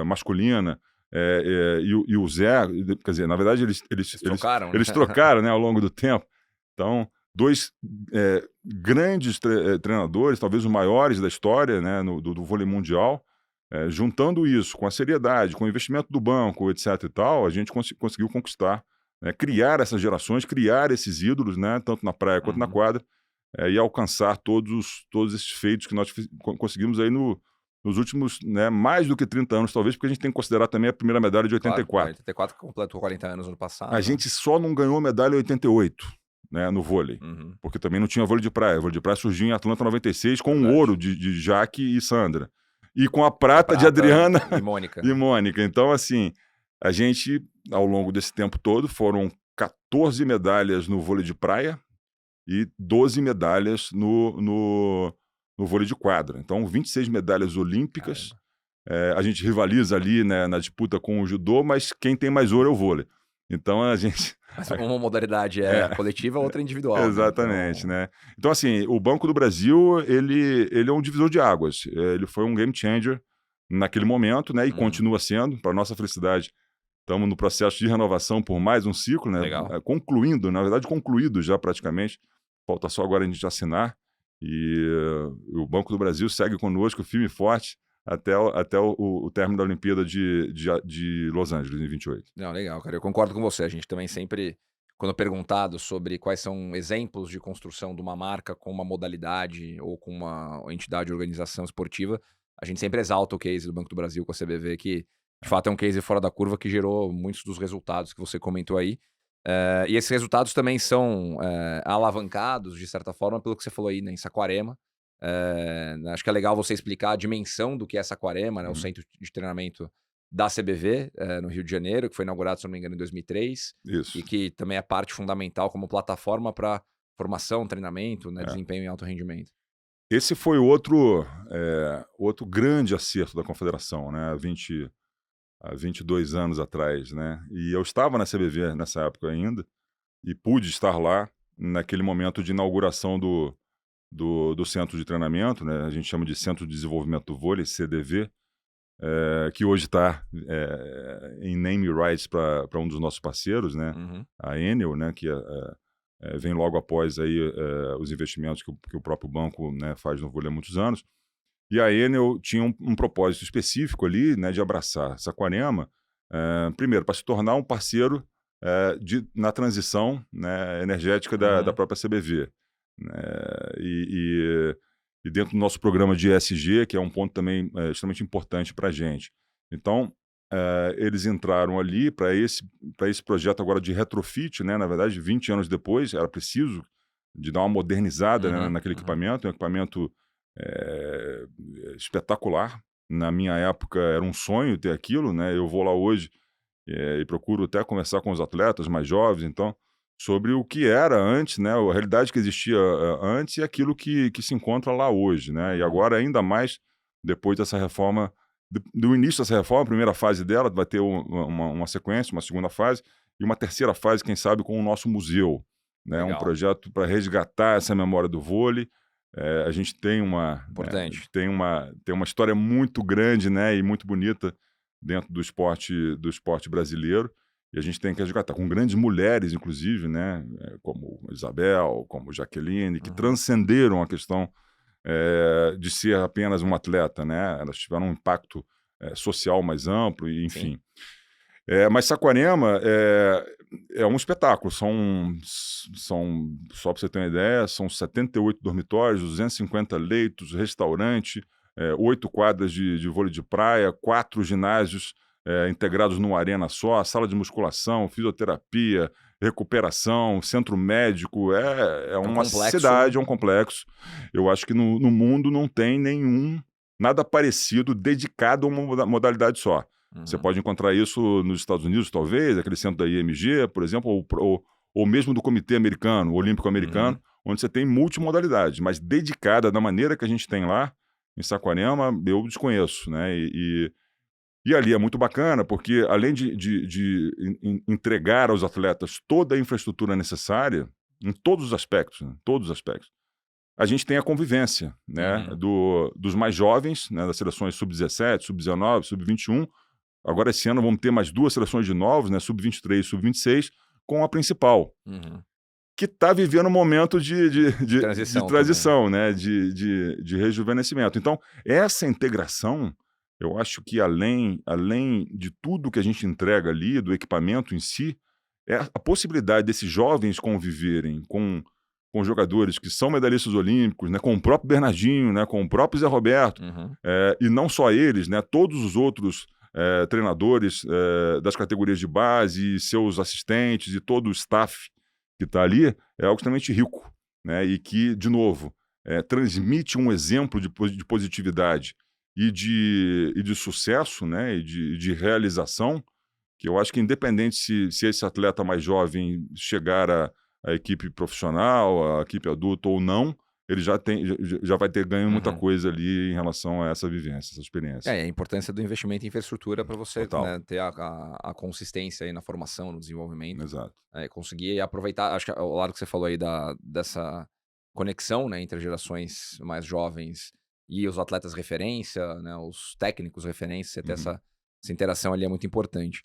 masculina, e o Zé, quer dizer, na verdade eles trocaram, né, ao longo do tempo. Então, dois grandes treinadores, talvez os maiores da história, né, do vôlei mundial, juntando isso com a seriedade, com o investimento do banco, etc. e tal, a gente conseguiu conquistar, né, criar essas gerações, criar esses ídolos, né, tanto na praia quanto na quadra, e alcançar todos esses feitos que nós conseguimos aí nos últimos, né, mais do que 30 anos, talvez, porque a gente tem que considerar também a primeira medalha de 84. Claro, 84 que completou 40 anos no passado. A gente só não ganhou medalha em 88, né, no vôlei, porque também não tinha vôlei de praia. O vôlei de praia surgiu em Atlanta 96 com o ouro de Jaque e Sandra. E com a prata de Adriana e Mônica. Então, assim, a gente, ao longo desse tempo todo, foram 14 medalhas no vôlei de praia e 12 medalhas no vôlei de quadra. Então, 26 medalhas olímpicas. A gente rivaliza ali, né, na disputa com o judô, mas quem tem mais ouro é o vôlei. Então, a gente... Mas uma modalidade coletiva, outra individual. Exatamente, né? Então, assim, o Banco do Brasil, ele é um divisor de águas. Ele foi um game changer naquele momento, né? E continua sendo, para nossa felicidade. Estamos no processo de renovação por mais um ciclo, né? Legal. Concluindo, na verdade, concluído já praticamente. Falta só agora a gente assinar. E o Banco do Brasil segue conosco, firme e forte, até o término da Olimpíada de Los Angeles, em 28. Não, legal, cara. Eu concordo com você. A gente também sempre, quando perguntado sobre quais são exemplos de construção de uma marca com uma modalidade ou com uma entidade de organização esportiva, a gente sempre exalta o case do Banco do Brasil com a CBV, que de fato é um case fora da curva que gerou muitos dos resultados que você comentou aí. E esses resultados também são alavancados, de certa forma, pelo que você falou aí, né, em Saquarema. Acho que é legal você explicar a dimensão do que é Saquarema, né, o centro de treinamento da CBV, no Rio de Janeiro, que foi inaugurado, se não me engano, em 2003. Isso. E que também é parte fundamental como plataforma para formação, treinamento, né, desempenho em alto rendimento. Esse foi outro grande acerto da Confederação, né, há 22 anos atrás, né? E eu estava na CBV nessa época ainda e pude estar lá naquele momento de inauguração do centro de treinamento, né? A gente chama de Centro de Desenvolvimento do Vôlei, CDV, que hoje está em name rights para um dos nossos parceiros, né? A Enel, né? Que vem logo após aí, os investimentos que o próprio banco, né, faz no vôlei há muitos anos. E a Enel tinha um propósito específico ali, né, de abraçar Saquarema, primeiro, para se tornar um parceiro na transição, né, energética da própria CBV. E dentro do nosso programa de ESG, que é um ponto também extremamente importante para a gente. Então, eles entraram ali para esse projeto agora de retrofit, né, na verdade, 20 anos depois, era preciso de dar uma modernizada, né, naquele equipamento, um equipamento espetacular. Na minha época era um sonho ter aquilo, né? Eu vou lá hoje e procuro até conversar com os atletas mais jovens, então, sobre o que era antes, né? A realidade que existia antes e aquilo que se encontra lá hoje, né? E agora, ainda mais, depois dessa reforma, do início dessa reforma, a primeira fase dela vai ter uma sequência, uma segunda fase, e uma terceira fase, quem sabe, com o nosso museu, né? Um Legal. projeto para resgatar essa memória do vôlei. A gente tem Importante. tem uma história muito grande, né, e muito bonita dentro do esporte brasileiro, e a gente tem que resgatar, com grandes mulheres, inclusive, né, como Isabel, como Jaqueline, que transcenderam a questão de ser apenas uma atleta, né? Elas tiveram um impacto social mais amplo, e, enfim. Mas Saquarema é um espetáculo. Só para você ter uma ideia, são 78 dormitórios, 250 leitos, restaurante, 8 quadras de vôlei de praia, 4 ginásios integrados numa arena só, sala de musculação, fisioterapia, recuperação, centro médico. É uma cidade, é um complexo. Eu acho que no mundo não tem nada parecido dedicado a uma modalidade só. Você pode encontrar isso nos Estados Unidos, talvez, aquele centro da IMG, por exemplo, ou mesmo do Comitê Americano, Olímpico Americano, onde você tem multimodalidades, mas dedicada da maneira que a gente tem lá, em Saquarema, eu desconheço, né? E ali é muito bacana, porque além de entregar aos atletas toda a infraestrutura necessária, em todos os aspectos, né? Todos os aspectos, a gente tem a convivência, né? Dos mais jovens, né? Das seleções sub-17, sub-19, sub-21. Agora, esse ano, vamos ter mais 2 seleções de novos, né? Sub-23 e sub-26, com a principal, que está vivendo um momento de transição, né? De rejuvenescimento. Então, essa integração, eu acho que além de tudo que a gente entrega ali, do equipamento em si, é a possibilidade desses jovens conviverem com jogadores que são medalhistas olímpicos, né? Com o próprio Bernardinho, né? Com o próprio Zé Roberto, e não só eles, né? Todos os outros treinadores das categorias de base, e seus assistentes e todo o staff que está ali, é algo extremamente rico, né? E que, de novo, transmite um exemplo de positividade e de sucesso, né? E de realização, que eu acho que, independente se esse atleta mais jovem chegar à equipe profissional, à equipe adulta ou não, ele já vai ter ganho muita coisa ali em relação a essa vivência, essa experiência. A importância do investimento em infraestrutura para você, né, ter a consistência aí na formação, no desenvolvimento. Exato. Conseguir aproveitar, acho que o lado que você falou aí dessa conexão, né, entre as gerações mais jovens e os atletas referência, né, os técnicos referência, você ter essa interação ali é muito importante.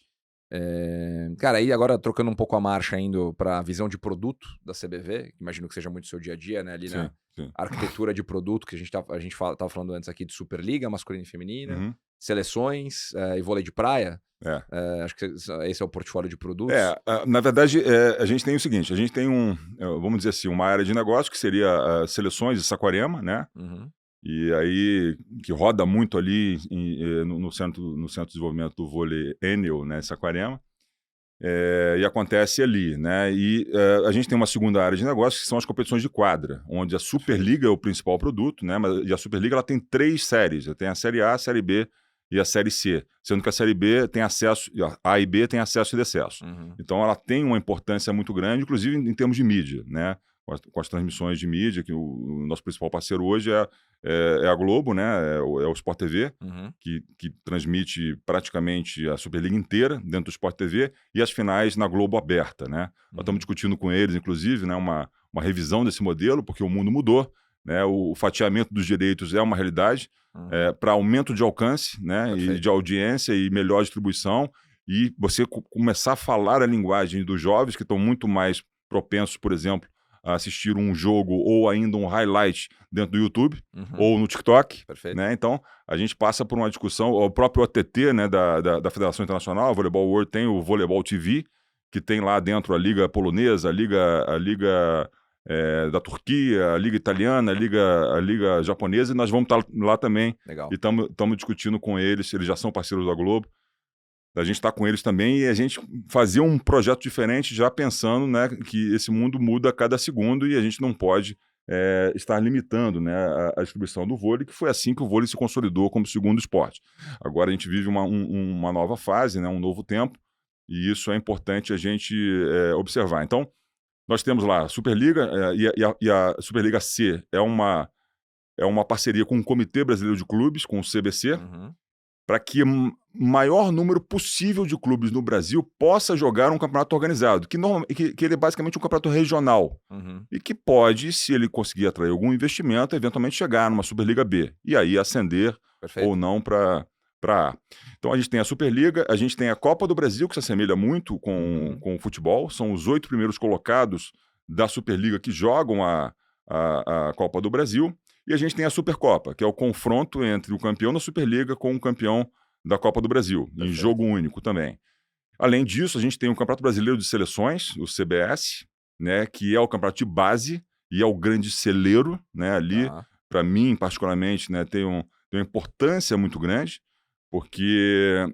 Cara, aí agora trocando um pouco a marcha, indo para a visão de produto da CBV, imagino que seja muito o seu dia a dia, né? Ali na arquitetura de produto, que a gente tava falando antes aqui de Superliga, masculina e feminina, seleções e vôlei de praia. Acho que esse é o portfólio de produtos. Na verdade, a gente tem o seguinte, a gente tem vamos dizer assim, uma área de negócio que seria seleções de Saquarema, né? E aí, que roda muito ali no centro de desenvolvimento do vôlei Enel, né, Saquarema, e acontece ali, né? E a gente tem uma segunda área de negócio, que são as competições de quadra, onde a Superliga é o principal produto, né? E a Superliga ela tem 3 séries, tem a Série A, a Série B e a Série C, sendo que a Série B tem acesso, A e B tem acesso e decesso. Então ela tem uma importância muito grande, inclusive em termos de mídia, né? Com as transmissões de mídia, que o nosso principal parceiro hoje é a Globo, né? É o Sport TV, que transmite praticamente a Superliga inteira dentro do Sport TV, e as finais na Globo aberta, né? Nós estamos discutindo com eles, inclusive, né, uma revisão desse modelo, porque o mundo mudou, né? O fatiamento dos direitos é uma realidade, para aumento de alcance, né? E de audiência e melhor distribuição, e você começar a falar a linguagem dos jovens, que estão muito mais propensos, por exemplo, a assistir um jogo ou ainda um highlight dentro do YouTube ou no TikTok, né? Então, a gente passa por uma discussão, o próprio OTT, né, da Federação Internacional, a Volleyball World, tem o Volleyball TV, que tem lá dentro a Liga Polonesa, a Liga da Turquia, a Liga Italiana, a Liga Japonesa, e nós vamos estar lá também. Legal. E estamos discutindo com eles já são parceiros da Globo, a gente está com eles também, e a gente fazia um projeto diferente, já pensando, né, que esse mundo muda a cada segundo e a gente não pode estar limitando, né, a distribuição do vôlei, que foi assim que o vôlei se consolidou como segundo esporte. Agora a gente vive uma nova fase, né, um novo tempo, e isso é importante a gente observar. Então, nós temos lá a Superliga, e a Superliga C é uma parceria com o Comitê Brasileiro de Clubes, com o CBC, para que o maior número possível de clubes no Brasil possa jogar um campeonato organizado, que ele é basicamente um campeonato regional, e que pode, se ele conseguir atrair algum investimento, eventualmente chegar numa Superliga B, e aí ascender ou não para A. Então a gente tem a Superliga, a gente tem a Copa do Brasil, que se assemelha muito com o futebol, são os 8 primeiros colocados da Superliga que jogam a Copa do Brasil, e a gente tem a Supercopa, que é o confronto entre o campeão da Superliga com o campeão da Copa do Brasil, em jogo único também. Além disso, a gente tem o Campeonato Brasileiro de Seleções, o CBS, né, que é o campeonato de base e é o grande celeiro, né, ali, para mim, particularmente, né, tem uma importância muito grande, porque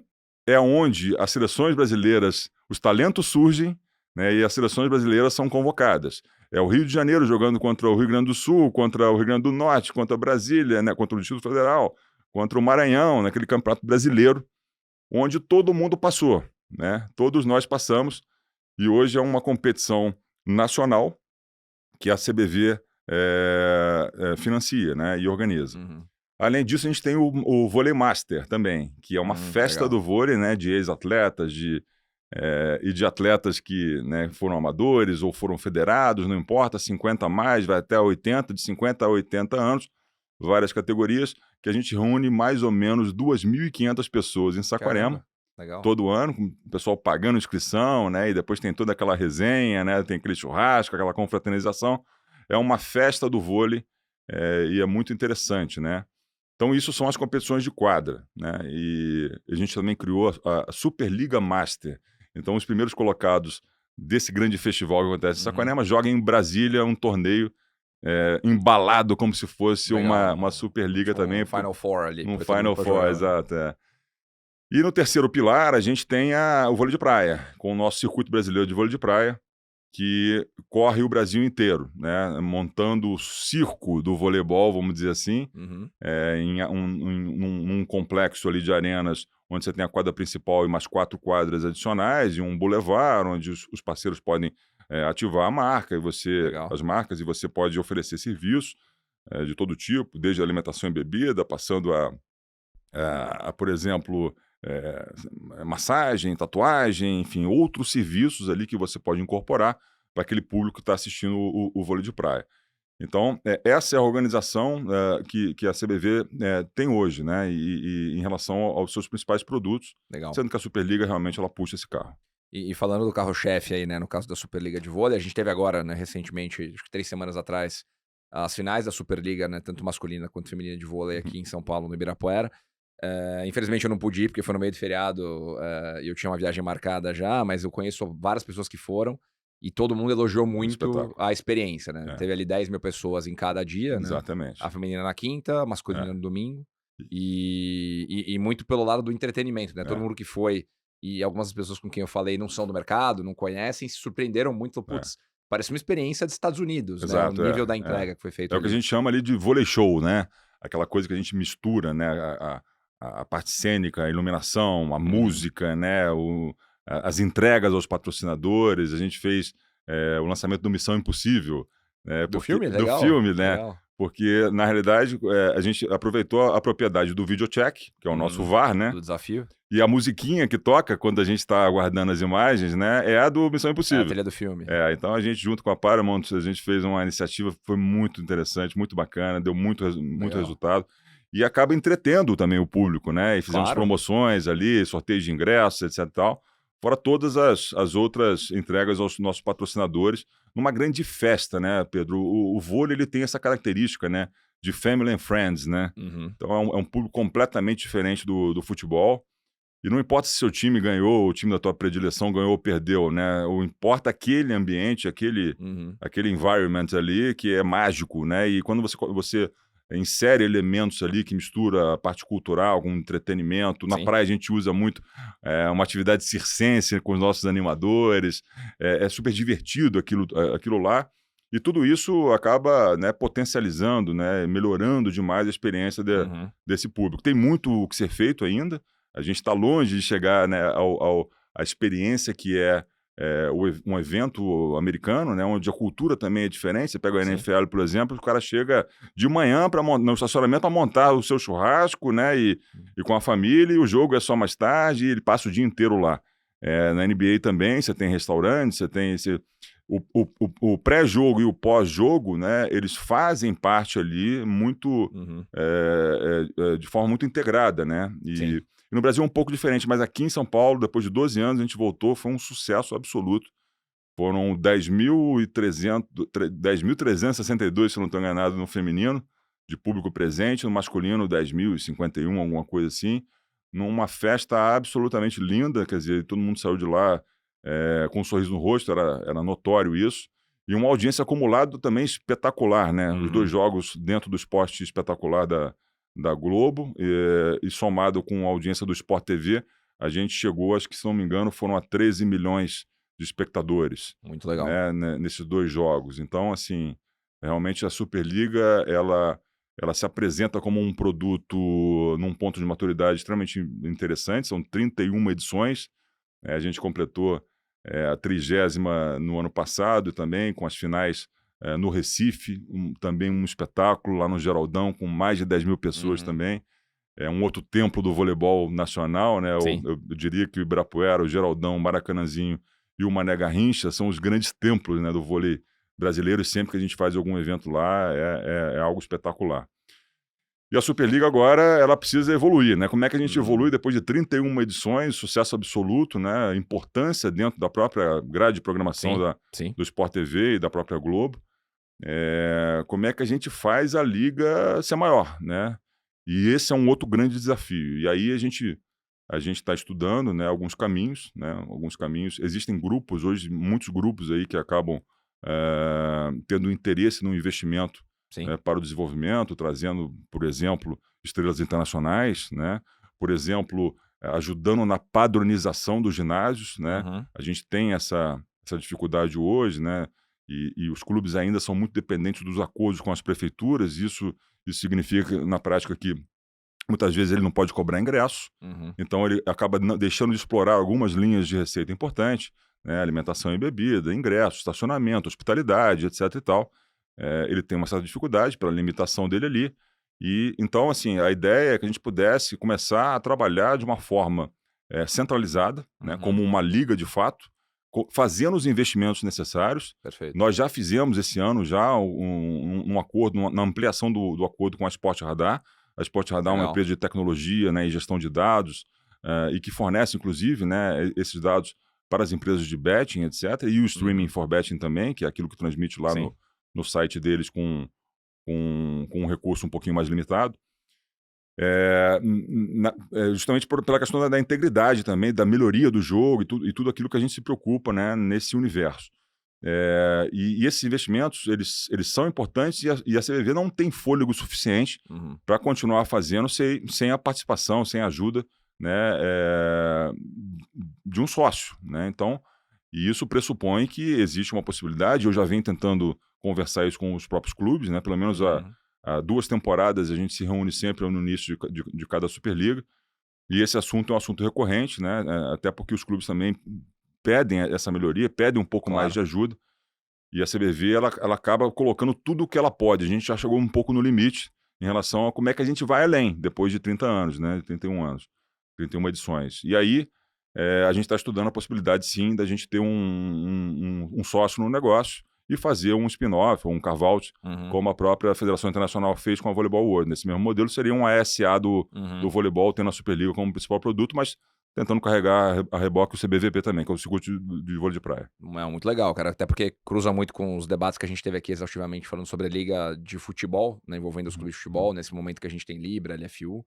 é onde as seleções brasileiras, os talentos surgem, né, e as seleções brasileiras são convocadas. É o Rio de Janeiro jogando contra o Rio Grande do Sul, contra o Rio Grande do Norte, contra Brasília, né, contra o Distrito Federal, contra o Maranhão, naquele campeonato brasileiro, onde todo mundo passou, né? Todos nós passamos, e hoje é uma competição nacional que a CBV financia, né, e organiza. Além disso, a gente tem o Vôlei Master também, que é uma festa do vôlei, né, de ex-atletas, e de atletas que, né, foram amadores ou foram federados, não importa, 50 a mais, vai até 80, de 50 a 80 anos, várias categorias, que a gente reúne mais ou menos 2.500 pessoas em Saquarema, todo ano, com o pessoal pagando inscrição, né, e depois tem toda aquela resenha, né, tem aquele churrasco, aquela confraternização. É uma festa do vôlei, e é muito interessante, né? Então, isso são as competições de quadra, né? E a gente também criou a Superliga Master. Então, os primeiros colocados desse grande festival que acontece em Saquarema jogam em Brasília um torneio embalado como se fosse uma Superliga também. Final Four ali. Um Final Four, exato. E no terceiro pilar, a gente tem o vôlei de praia, com o nosso circuito brasileiro de vôlei de praia, que corre o Brasil inteiro, né? Montando o circo do voleibol, vamos dizer assim, num complexo ali de arenas, onde você tem a quadra principal e mais 4 quadras adicionais, e um bulevar, onde os parceiros podem ativar a marca, as marcas, e você pode oferecer serviços de todo tipo, desde alimentação e bebida, passando por exemplo, massagem, tatuagem, enfim, outros serviços ali que você pode incorporar para aquele público que está assistindo o vôlei de praia. Então, essa é a organização que a CBV tem hoje, né? E em relação aos seus principais produtos, sendo que a Superliga realmente ela puxa esse carro. E falando do carro-chefe aí, né, no caso da Superliga de vôlei, a gente teve agora, né, recentemente, acho que 3 semanas atrás, as finais da Superliga, né, tanto masculina quanto feminina de vôlei aqui em São Paulo, no Ibirapuera. Infelizmente eu não pude ir, porque foi no meio do feriado e eu tinha uma viagem marcada já, mas eu conheço várias pessoas que foram e todo mundo elogiou muito a experiência, né? Teve ali 10 mil pessoas em cada dia, né? Exatamente. A feminina na quinta, a masculina no domingo. E muito pelo lado do entretenimento, né? Todo mundo que foi, e algumas pessoas com quem eu falei não são do mercado, não conhecem, se surpreenderam muito. Putz, parece uma experiência dos Estados Unidos, exato, né? O nível da entrega que foi feito. É o que a gente chama ali de vôlei show, né? Aquela coisa que a gente mistura, né? A parte cênica, a iluminação, a música, né? As entregas aos patrocinadores. A gente fez o lançamento do Missão Impossível. Do filme? Legal. Do filme, né? Legal. Porque, na realidade, a gente aproveitou a propriedade do videocheck, que é o nosso VAR, né? Do desafio. E a musiquinha que toca quando a gente está aguardando as imagens, né? É a do Missão Impossível. É a trilha do filme. Então a gente, junto com a Paramount, a gente fez uma iniciativa, foi muito interessante, muito bacana, deu muito resultado. E acaba entretendo também o público, né? E fizemos promoções ali, sorteios de ingressos, etc e tal. Fora todas as outras entregas aos nossos patrocinadores, numa grande festa, né, Pedro? O vôlei, ele tem essa característica, né? De family and friends, né? Então é um público completamente diferente do futebol. E não importa se seu time ganhou, o time da tua predileção ganhou ou perdeu, né? O importa aquele ambiente, aquele environment ali que é mágico, né? E quando você insere elementos ali que mistura a parte cultural com entretenimento. Na praia a gente usa muito uma atividade circense com os nossos animadores. É super divertido aquilo lá. E tudo isso acaba, né, potencializando, né, melhorando demais a experiência desse público. Tem muito o que ser feito ainda. A gente está longe de chegar, né, à experiência que é um evento americano, né, onde a cultura também é diferente. Você pega a Sim. NFL, por exemplo, o cara chega de manhã no estacionamento para montar o seu churrasco, né, e com a família, e o jogo é só mais tarde, e ele passa o dia inteiro lá. Na NBA também, você tem restaurantes, você tem o pré-jogo e o pós-jogo, né, eles fazem parte ali muito de forma muito integrada, né? E no Brasil é um pouco diferente, mas aqui em São Paulo, depois de 12 anos, a gente voltou, foi um sucesso absoluto. Foram 10.362, se eu não estou enganado, no feminino, de público presente, no masculino 10.051, alguma coisa assim, numa festa absolutamente linda, quer dizer, todo mundo saiu de lá com um sorriso no rosto, era notório isso, e uma audiência acumulada também espetacular, né? Os dois jogos dentro do esporte espetacular da Globo, e somado com a audiência do Sport TV, a gente chegou, acho que se não me engano, foram a 13 milhões de espectadores. Muito legal. Né, nesses dois jogos. Então, assim, realmente a Superliga, ela se apresenta como um produto num ponto de maturidade extremamente interessante, são 31 edições, a gente completou a 30ª no ano passado também, com as finais no Recife, também um espetáculo lá no Geraldão, com mais de 10 mil pessoas também. É um outro templo do voleibol nacional, né? Eu diria que o Ibirapuera, o Geraldão, o Maracanãzinho e o Mané Garrincha são os grandes templos, né, do vôlei brasileiro, e sempre que a gente faz algum evento lá é algo espetacular. E a Superliga agora, ela precisa evoluir, né? Como é que a gente evolui depois de 31 edições, sucesso absoluto, né? Importância dentro da própria grade de programação do Sport TV e da própria Globo. Como é que a gente faz a liga ser maior, né? E esse é um outro grande desafio. E aí a gente está estudando, né, alguns caminhos, né? Alguns caminhos. Existem grupos hoje, muitos grupos aí que acabam tendo interesse no investimento para o desenvolvimento, trazendo, por exemplo, estrelas internacionais, né? Por exemplo, ajudando na padronização dos ginásios, né? A gente tem essa dificuldade hoje, né? E os clubes ainda são muito dependentes dos acordos com as prefeituras. Isso significa, na prática, que muitas vezes ele não pode cobrar ingresso, então ele acaba deixando de explorar algumas linhas de receita importantes, né? Alimentação e bebida, ingresso, estacionamento, hospitalidade, etc. e tal. Ele tem uma certa dificuldade pela limitação dele ali. E então, assim, a ideia é que a gente pudesse começar a trabalhar de uma forma centralizada, né? Como uma liga de fato, fazendo os investimentos necessários. Perfeito. Nós já fizemos esse ano já um acordo, na ampliação do acordo com a Sport Radar. A Sport Radar é uma empresa de tecnologia, né, e gestão de dados, e que fornece, inclusive, né, esses dados para as empresas de betting, etc. E o Streaming for Betting também, que é aquilo que transmite lá no site deles com um recurso um pouquinho mais limitado. Justamente pela questão da integridade também, da melhoria do jogo e tudo aquilo que a gente se preocupa, né, nesse universo. E esses investimentos, eles são importantes, e a CBV não tem fôlego suficiente para continuar fazendo sem a participação, sem a ajuda, né, de um sócio, né? Então, e isso pressupõe que existe uma possibilidade. Eu já venho tentando conversar isso com os próprios clubes, né? Pelo menos há 2 temporadas a gente se reúne sempre no início de cada Superliga, e esse assunto é um assunto recorrente, né? Até porque os clubes também pedem essa melhoria, pedem um pouco mais de ajuda, e a CBV ela acaba colocando tudo o que ela pode. A gente já chegou um pouco no limite em relação a como é que a gente vai além, depois de 30 anos, né? 31 anos, 31 edições. E aí a gente está estudando a possibilidade, sim, da gente ter um sócio no negócio e fazer um spin-off ou um carve-out, como a própria Federação Internacional fez com a Volleyball World. Nesse mesmo modelo, seria um ASA do voleibol, tendo a Superliga como principal produto, mas tentando carregar a reboque o CBVP também, que é o circuito de vôlei de praia. Muito legal, cara. Até porque cruza muito com os debates que a gente teve aqui exaustivamente falando sobre a liga de futebol, né, envolvendo os clubes de futebol, nesse momento que a gente tem Libra, LFU,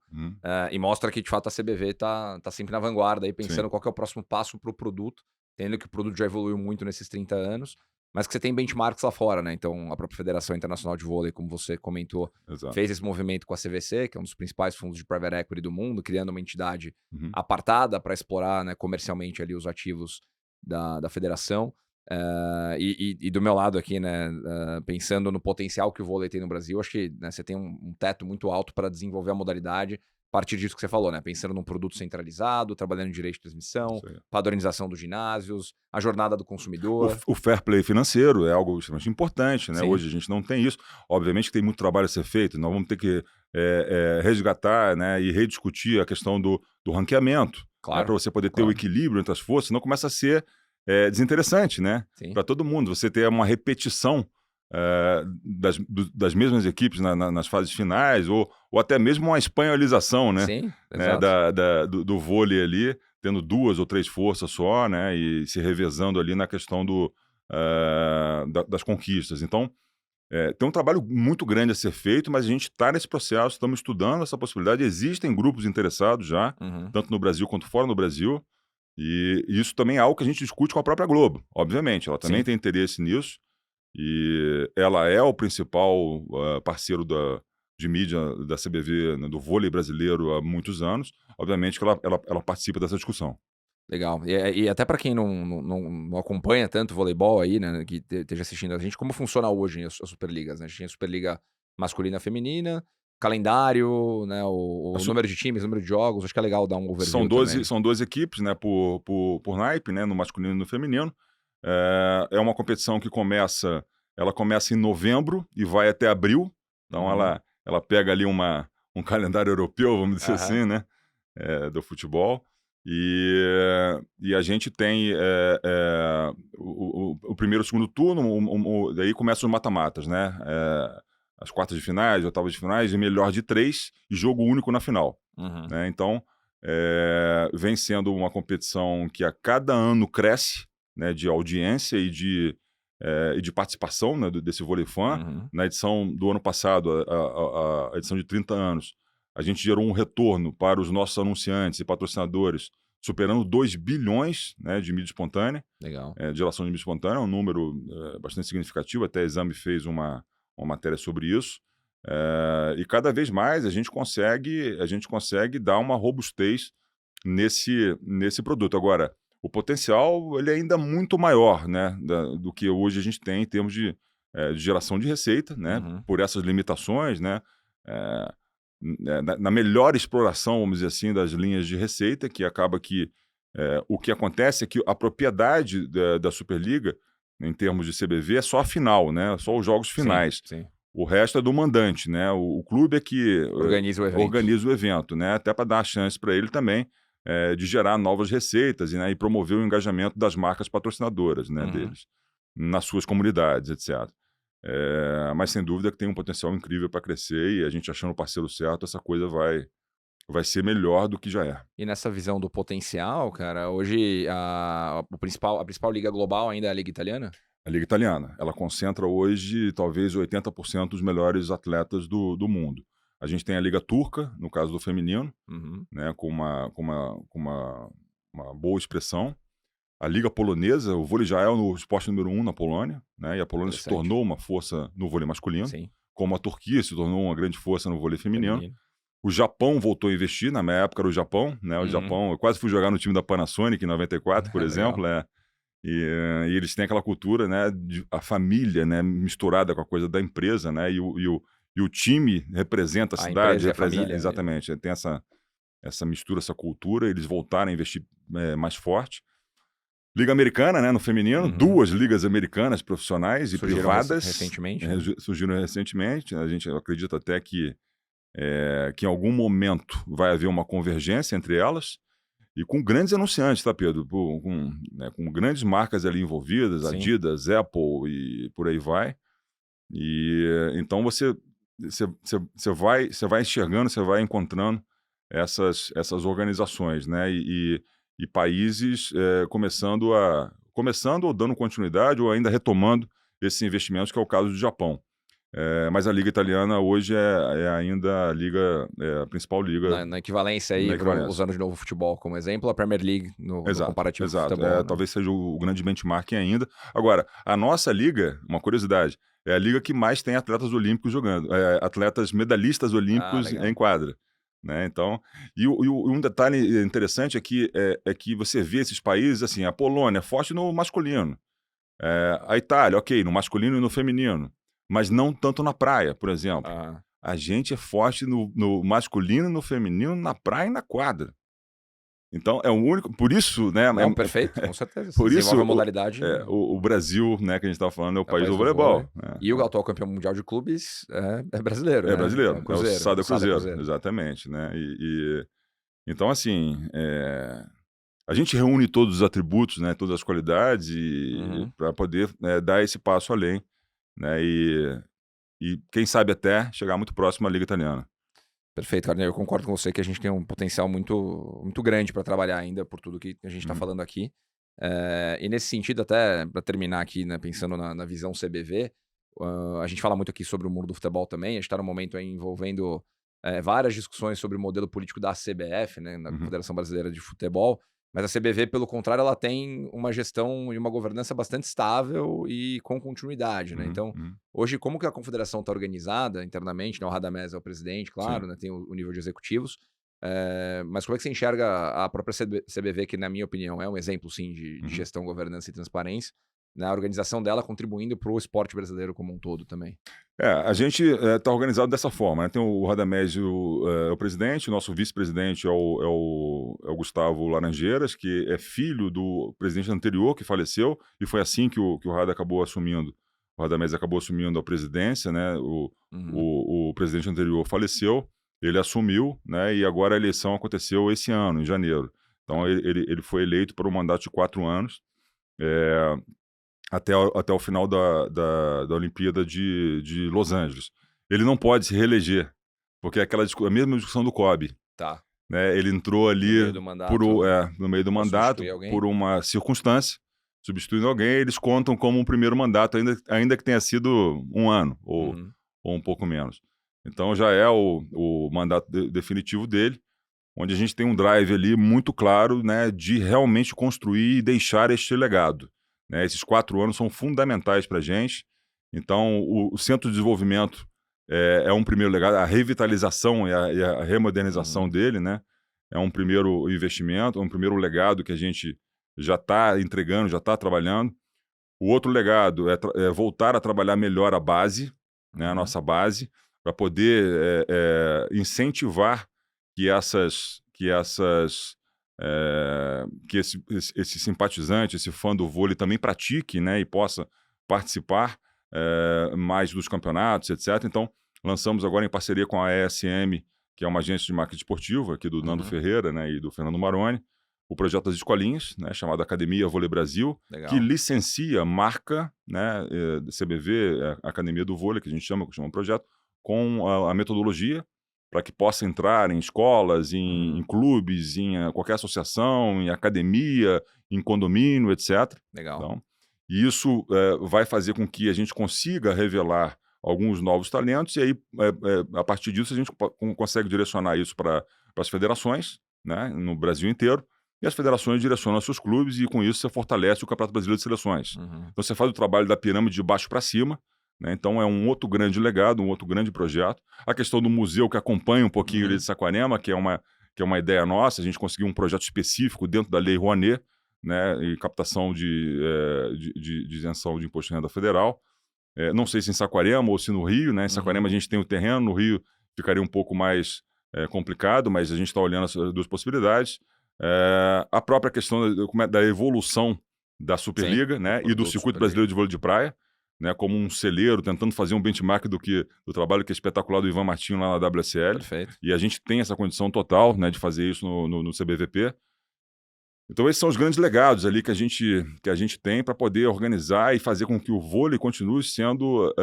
e mostra que, de fato, a CBV tá sempre na vanguarda, aí, pensando qual que é o próximo passo para o produto, tendo que o produto já evoluiu muito nesses 30 anos, mas que você tem benchmarks lá fora, né? Então, a própria Federação Internacional de Vôlei, como você comentou, fez esse movimento com a CVC, que é um dos principais fundos de private equity do mundo, criando uma entidade apartada para explorar, né, comercialmente ali os ativos da federação. E do meu lado aqui, né, pensando no potencial que o vôlei tem no Brasil, acho que, né, você tem um teto muito alto para desenvolver a modalidade, partir disso que você falou, né? Pensando num produto centralizado, trabalhando em direito de transmissão, Isso aí. padronização dos ginásios, a jornada do consumidor. O fair play financeiro é algo extremamente importante, né? Sim. Hoje a gente não tem isso. Obviamente que tem muito trabalho a ser feito, nós vamos ter que resgatar, né, e rediscutir a questão do ranqueamento, né, Claro. para você poder ter Claro. o equilíbrio entre as forças, senão começa a ser desinteressante, né? Sim. Para todo mundo. Você ter uma repetição das mesmas equipes nas fases finais, ou até mesmo uma espanholização, né? Sim, Né, exato. do vôlei ali, tendo 2 ou 3 forças só, né? E se revezando ali na questão das conquistas. Então, tem um trabalho muito grande a ser feito, mas a gente está nesse processo, estamos estudando essa possibilidade. Existem grupos interessados já, Uhum. tanto no Brasil quanto fora do Brasil, e isso também é algo que a gente discute com a própria Globo, obviamente. Ela também Sim. tem interesse nisso, e ela é o principal parceiro de mídia da CBV, né, do vôlei brasileiro há muitos anos. Obviamente que ela participa dessa discussão. Legal. E até para quem não acompanha tanto voleibol aí, né, que esteja assistindo a gente, como funciona hoje as Superligas, né? A gente tem a Superliga masculina e feminina, calendário, né, o Su- número de times, número de jogos, acho que é legal dar um overview São também. 12 equipes, né, por naipe, né, no masculino e no feminino. É uma competição que ela começa em novembro e vai até abril. Então Uhum. ela pega ali um calendário europeu, vamos dizer Aham. assim, né, do futebol. E a gente tem o primeiro e o segundo turno, daí começam os mata-matas, né? As quartas de finais, oitavas de finais, e melhor de 3 e jogo único na final. Uhum. Né? Então, vem sendo uma competição que a cada ano cresce, né, de audiência e de participação, né, desse vôlei fã. Uhum. Na edição do ano passado, a edição de 30 anos, a gente gerou um retorno para os nossos anunciantes e patrocinadores superando 2 bilhões, né, de mídia espontânea, Legal. de geração de mídia espontânea, um número bastante significativo, até a Exame fez uma matéria sobre isso. E cada vez mais a gente consegue dar uma robustez nesse produto. Agora, o potencial ele é ainda muito maior, né, do que hoje a gente tem em termos de geração de receita, né, Uhum. por essas limitações, né, na melhor exploração, vamos dizer assim, das linhas de receita, que acaba que o que acontece é que a propriedade da Superliga, em termos de CBV, é só a final, né, só os jogos finais. Sim. O resto é do mandante, né? O clube é que Organiza o evento. organiza o evento, né? Até para dar a chance para ele também de gerar novas receitas, né? E promover o engajamento das marcas patrocinadoras, né, Uhum. deles, nas suas comunidades, etc. Mas sem dúvida que tem um potencial incrível para crescer, e a gente achando o parceiro certo, essa coisa vai ser melhor do que já é. E nessa visão do potencial, cara, hoje a principal liga global ainda é a liga italiana? A Liga Italiana, ela concentra hoje talvez 80% dos melhores atletas do mundo. A gente tem a Liga Turca, no caso do feminino, Uhum. né, com uma boa expressão. A Liga Polonesa, o vôlei já é o esporte número 1 na Polônia, né, e a Polônia se Interessante. tornou uma força no vôlei masculino, Sim. como a Turquia se tornou uma grande força no vôlei feminino. O Japão voltou a investir, na minha época era o Japão, né, o Uhum. Japão, eu quase fui jogar no time da Panasonic em 94, por Legal. exemplo, e eles têm aquela cultura, né, a família, né, misturada com a coisa da empresa, né, e o time representa a A cidade, empresa e a representa, família. exatamente, tem essa mistura, essa cultura, eles voltaram a investir mais forte. Liga Americana, né, no feminino, Uhum. 2 ligas americanas profissionais e Surgiram privadas. recentemente, né? Surgiram recentemente, a gente acredita até que em algum momento vai haver uma convergência entre elas, e com grandes anunciantes, tá, Pedro? Com grandes marcas ali envolvidas, Sim. Adidas, Apple e por aí vai. E então você vai enxergando, você vai encontrando essas organizações, né? E países começando ou dando continuidade ou ainda retomando esses investimentos, que é o caso do Japão. Mas a Liga Italiana hoje é ainda a principal liga. Na equivalência aí, Na equivalência. usando de novo o futebol como exemplo, a Premier League no Exato, comparativo com o exato. futebol. Né? Talvez seja o grande benchmarking ainda. Agora, a nossa liga, uma curiosidade, é a liga que mais tem atletas olímpicos jogando, atletas medalhistas olímpicos legal. em quadra. Né? Então, um detalhe interessante é que você vê esses países, assim, a Polônia é forte no masculino, a Itália, ok, no masculino e no feminino, mas não tanto na praia, por exemplo. A gente é forte no masculino, no feminino, na praia e na quadra. Então, é o único... Por isso, né? Não, perfeito, com certeza. Se Por isso, desenvolve a modalidade... o Brasil, né, que a gente estava falando, é o país país do do voleibol. vôlei. E o atual campeão mundial de clubes é brasileiro, né? É brasileiro, é o Sada Cruzeiro, Cruzeiro. exatamente, né? Então, assim, a gente reúne todos os atributos, né, todas as qualidades para poder dar esse passo além, né? E quem sabe até chegar muito próximo à Liga Italiana. Perfeito, Carneiro. Eu concordo com você que a gente tem um potencial muito, muito grande para trabalhar ainda por tudo que a gente está falando aqui. E nesse sentido, até para terminar aqui, né, pensando na visão CBV, a gente fala muito aqui sobre o mundo do futebol também. A gente está num momento aí envolvendo várias discussões sobre o modelo político da CBF, né, na Confederação Brasileira de Futebol. Mas a CBV, pelo contrário, ela tem uma gestão e uma governança bastante estável e com continuidade, né? Então, hoje, como que a confederação está organizada internamente, né? O Radamés é o presidente, claro, né? Tem o nível de executivos. Mas como é que você enxerga a própria CBV, que, na minha opinião, é um exemplo, sim, de gestão, governança e transparência, na organização dela contribuindo para o esporte brasileiro como um todo também? A gente está organizado dessa forma, né? Tem o Radamés, o presidente, o nosso vice-presidente é o Gustavo Laranjeiras, que é filho do presidente anterior que faleceu, e foi assim que o Rada acabou assumindo, o Radamés acabou assumindo a presidência, né? O presidente anterior faleceu, ele assumiu, né? E agora a eleição aconteceu esse ano, em janeiro. Então ele foi eleito por um mandato de 4 anos, até o final da Olimpíada de Los Angeles. Ele não pode se reeleger, porque é a mesma discussão do Kobe. Tá. Né? Ele entrou ali no meio do mandato por uma circunstância, substituindo alguém, eles contam como um primeiro mandato, ainda que tenha sido 1 ano, ou um pouco menos. Então já é o mandato definitivo dele, onde a gente tem um drive ali muito claro, né, de realmente construir e deixar este legado. Né? Esses 4 anos são fundamentais para a gente. Então, o Centro de Desenvolvimento é um primeiro legado, a revitalização e a remodernização dele, né? É um primeiro investimento, um primeiro legado que a gente já está entregando, já está trabalhando. O outro legado é voltar a trabalhar melhor a base, né? A nossa base, para poder incentivar que esse simpatizante, esse fã do vôlei também pratique, né, e possa participar mais dos campeonatos, etc. Então, lançamos agora em parceria com a ESM, que é uma agência de marketing esportivo aqui do Nando Ferreira, né, e do Fernando Maroni, o projeto das escolinhas, né, chamado Academia Vôlei Brasil, que licencia marca, né, CBV, Academia do Vôlei, que a gente chama um projeto, com a metodologia, para que possa entrar em escolas, em clubes, em qualquer associação, em academia, em condomínio, etc. Legal. Então, e isso vai fazer com que a gente consiga revelar alguns novos talentos, e aí, a partir disso, a gente consegue direcionar isso para as federações, né, no Brasil inteiro, e as federações direcionam aos seus clubes, e com isso você fortalece o Campeonato Brasileiro de Seleções. Então você faz o trabalho da pirâmide de baixo para cima, né? Então é um outro grande legado, um outro grande projeto. A questão do museu, que acompanha um pouquinho ali de Saquarema, que é uma ideia nossa, a gente conseguiu um projeto específico dentro da Lei Rouanet, né, e captação de isenção de imposto de renda federal. Não sei se em Saquarema ou se no Rio, né? Em Saquarema a gente tem o terreno, no Rio ficaria um pouco mais complicado, mas a gente está olhando as 2 possibilidades. A própria questão da evolução da Superliga, né, e do Circuito Brasileiro de Vôlei de Praia, né, como um celeiro, tentando fazer um benchmark do trabalho que é espetacular do Ivan Martinho lá na WSL. Perfeito. E a gente tem essa condição total, né, de fazer isso no CBVP. Então esses são os grandes legados ali que a gente tem para poder organizar e fazer com que o vôlei continue sendo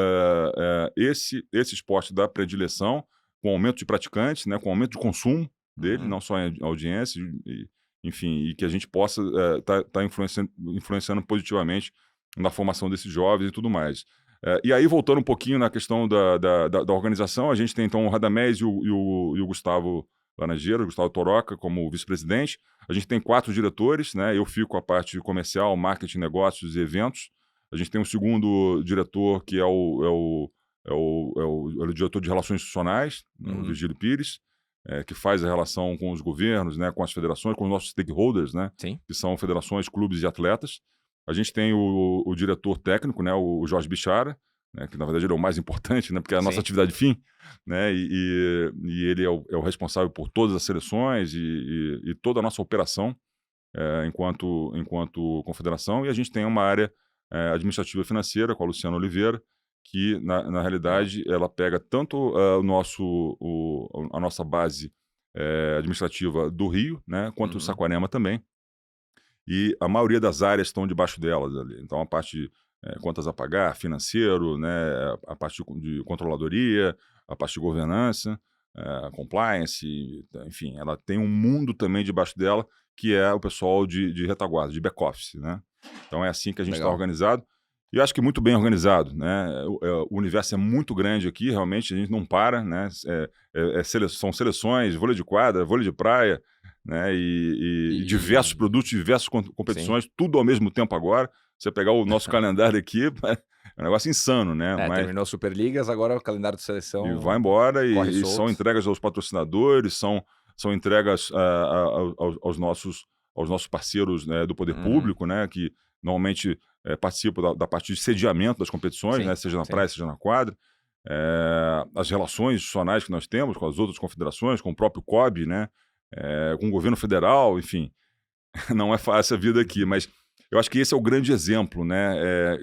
esse esporte da predileção, com aumento de praticantes, né, com aumento de consumo dele, não só em audiência, enfim, e que a gente possa tá influenciando positivamente na formação desses jovens e tudo mais. E aí, voltando um pouquinho na questão da organização, a gente tem então o Radamés e o Gustavo Laranjeira, o Gustavo Toroca, como vice-presidente. A gente tem 4 diretores, né? Eu fico com a parte comercial, marketing, negócios e eventos. A gente tem um segundo diretor, que é o diretor de relações institucionais, né? O Virgílio Pires, que faz a relação com os governos, né? Com as federações, com os nossos stakeholders, né? Sim. Que são federações, clubes e atletas. A gente tem o diretor técnico, né, o Jorge Bichara, né, que na verdade ele é o mais importante, né, porque é a nossa Sim. atividade fim, né, e ele é o responsável por todas as seleções e toda a nossa operação enquanto confederação, e a gente tem uma área administrativa e financeira com a Luciana Oliveira, que na Legal. realidade ela pega tanto a nossa base administrativa do Rio, né, quanto o Uhum. Saquarema também, e a maioria das áreas estão debaixo delas ali. Então, a parte de contas a pagar, financeiro, né, a parte de controladoria, a parte de governança, compliance, enfim, ela tem um mundo também debaixo dela, que é o pessoal de retaguarda, de back-office, né? Então, é assim que a gente está Legal. organizado. E eu acho que muito bem organizado, né? O universo é muito grande aqui, realmente, a gente não para, né? São seleções, vôlei de quadra, vôlei de praia, né? E diversos E produtos, diversas sim. competições, tudo ao mesmo tempo agora. Você pegar o nosso calendário aqui, é um negócio insano, né? Terminou a Superligas, agora o calendário de E vai seleção embora corre e são solto. entregas aos patrocinadores, são entregas aos nossos parceiros, né, do poder Uhum. público, né, que normalmente participam da parte de sediamento das competições, né, Sim, seja na sim. praia, seja na quadra. As relações institucionais que nós temos com as outras confederações, com o próprio COB, né, com o governo federal, enfim, não é fácil a vida aqui, mas eu acho que esse é o grande exemplo, né?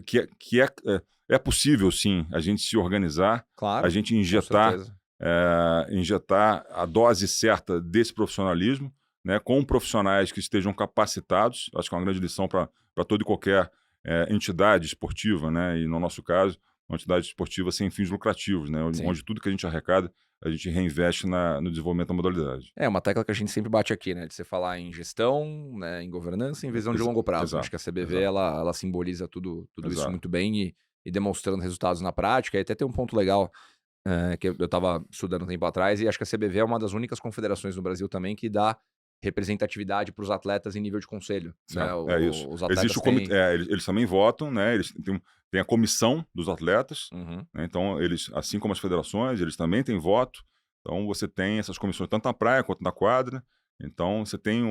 É possível, sim, a gente se organizar, a Claro, gente com certeza. injetar a dose certa desse profissionalismo, né? Com profissionais que estejam capacitados. Acho que é uma grande lição para toda e qualquer entidade esportiva, né? E no nosso caso, uma entidade esportiva sem fins lucrativos, né? Sim. Onde tudo que a gente arrecada, a gente reinveste no desenvolvimento da modalidade. É uma tecla que a gente sempre bate aqui, né, de você falar em gestão, né, em governança, em visão de Exa longo prazo. Acho exato, que a CBV exato, ela simboliza tudo isso exato. muito bem e demonstrando resultados na prática. E até tem um ponto legal, que eu estava estudando um tempo atrás, e acho que a CBV é uma das únicas confederações no Brasil também que dá representatividade para os atletas em nível de conselho, né. Certo, é isso. Os Existe atletas o comitê, têm eles também votam, né, eles têm a comissão dos atletas, uhum, né, então eles, assim como as federações, eles também têm voto, então você tem essas comissões tanto na praia quanto na quadra, então você tem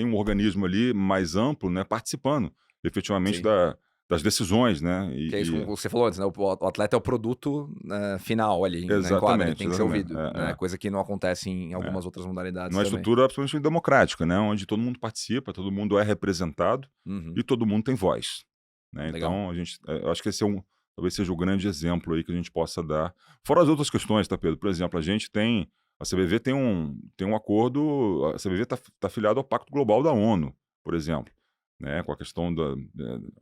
um organismo ali mais amplo, né, participando efetivamente sim. das decisões, né, Que é isso como você falou antes, né, o atleta é o produto, final ali na quadra, ele exatamente, tem que ser exatamente, ouvido, né, coisa que não acontece em é. algumas outras modalidades Numa também. estrutura absolutamente democrática, né, onde todo mundo participa, todo mundo é representado Uhum, e todo mundo tem voz, né. legal. Então eu acho que esse talvez seja o grande exemplo aí que a gente possa dar. Fora as outras questões, tá, Pedro? Por exemplo, a CBV tem um acordo, a CBV tá afiliado ao Pacto Global da ONU, por exemplo, né, com a questão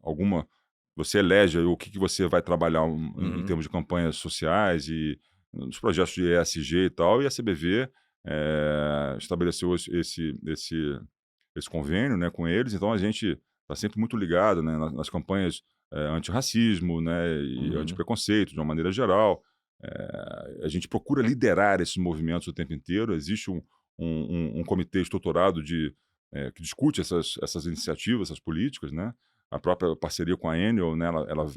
alguma você elege aí o que você vai trabalhar em Uhum, termos de campanhas sociais e nos projetos de ESG e tal, e a CBV estabeleceu esse convênio, né, com eles, então a gente está sempre muito ligado, né, nas campanhas antirracismo, né, e uhum, antipreconceito, de uma maneira geral. A gente procura liderar esses movimentos o tempo inteiro, existe um comitê estruturado que discute essas iniciativas, essas políticas, né, a própria parceria com a Enel, né,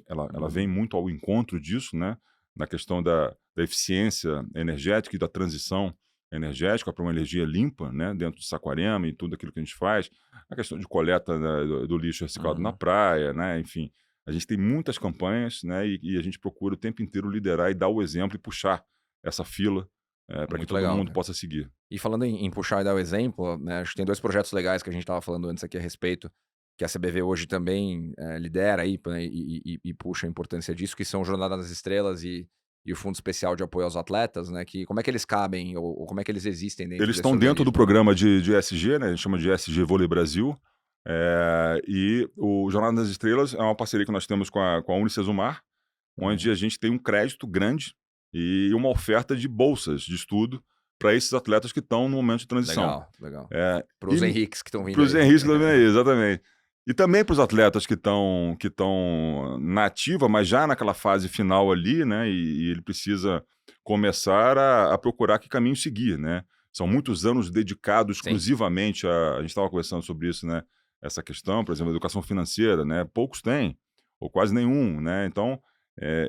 ela vem uhum, muito ao encontro disso, né, na questão da eficiência energética e da transição energética para uma energia limpa, né, dentro de Saquarema e tudo aquilo que a gente faz, a questão de coleta, né, do lixo reciclado na uhum. praia, né, enfim, a gente tem muitas campanhas, né, e a gente procura o tempo inteiro liderar e dar o exemplo e puxar essa fila para que Muito todo legal, mundo cara. possa seguir. E falando em puxar e dar o exemplo, né, acho que tem 2 projetos legais que a gente estava falando antes aqui a respeito, que a CBV hoje também, lidera aí, né, e puxa a importância disso, que são o Jornada das Estrelas e o Fundo Especial de Apoio aos Atletas, né, que como é que eles cabem ou como é que eles existem dentro Eles desse estão dentro do organismo, né? programa de ESG, né, a gente chama de ESG Vôlei Brasil, e o Jornada das Estrelas é uma parceria que nós temos com a Unicesumar, onde Uhum. a gente tem um crédito grande e uma oferta de bolsas de estudo para esses atletas que estão no momento de transição. Legal, legal. É, Para os e Henriques que estão para vindo os aí. Henriques também aí, exatamente. E também para os atletas que estão na ativa, mas já naquela fase final ali, né? E ele precisa começar a procurar que caminho seguir, né? São muitos anos dedicados Sim, exclusivamente a gente estava conversando sobre isso, né? Essa questão, por exemplo, a educação financeira, né? Poucos têm, ou quase nenhum, né? Então,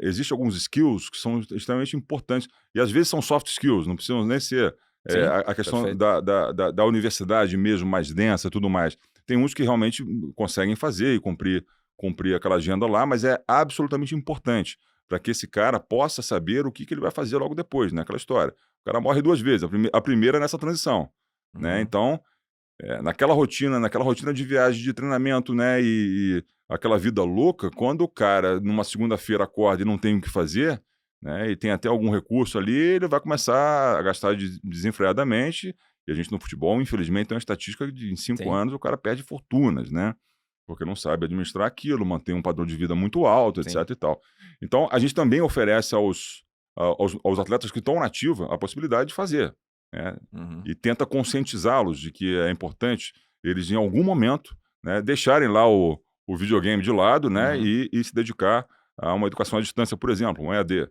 existem alguns skills que são extremamente importantes, e às vezes são soft skills, não precisam nem ser sim, a questão perfeito. da universidade mesmo, mais densa e tudo mais. Tem uns que realmente conseguem fazer e cumprir aquela agenda lá, mas é absolutamente importante para que esse cara possa saber o que ele vai fazer logo depois, né? Aquela história. O cara morre 2 vezes, a primeira é nessa transição, né? Uhum. Então, naquela rotina de viagem, de treinamento, né? E aquela vida louca, quando o cara, numa segunda-feira, acorda e não tem o que fazer, né? E tem até algum recurso ali, ele vai começar a gastar desenfreadamente. E a gente no futebol, infelizmente, tem uma estatística de em 5 Sim. anos o cara perde fortunas, né? Porque não sabe administrar aquilo, mantém um padrão de vida muito alto, Sim. etc e tal. Então, a gente também oferece aos atletas que estão na ativa a possibilidade de fazer, né? Uhum. E tenta conscientizá-los de que é importante eles, em algum momento, né, deixarem lá o videogame de lado, né, Uhum. e se dedicar a uma educação à distância, por exemplo, um EAD.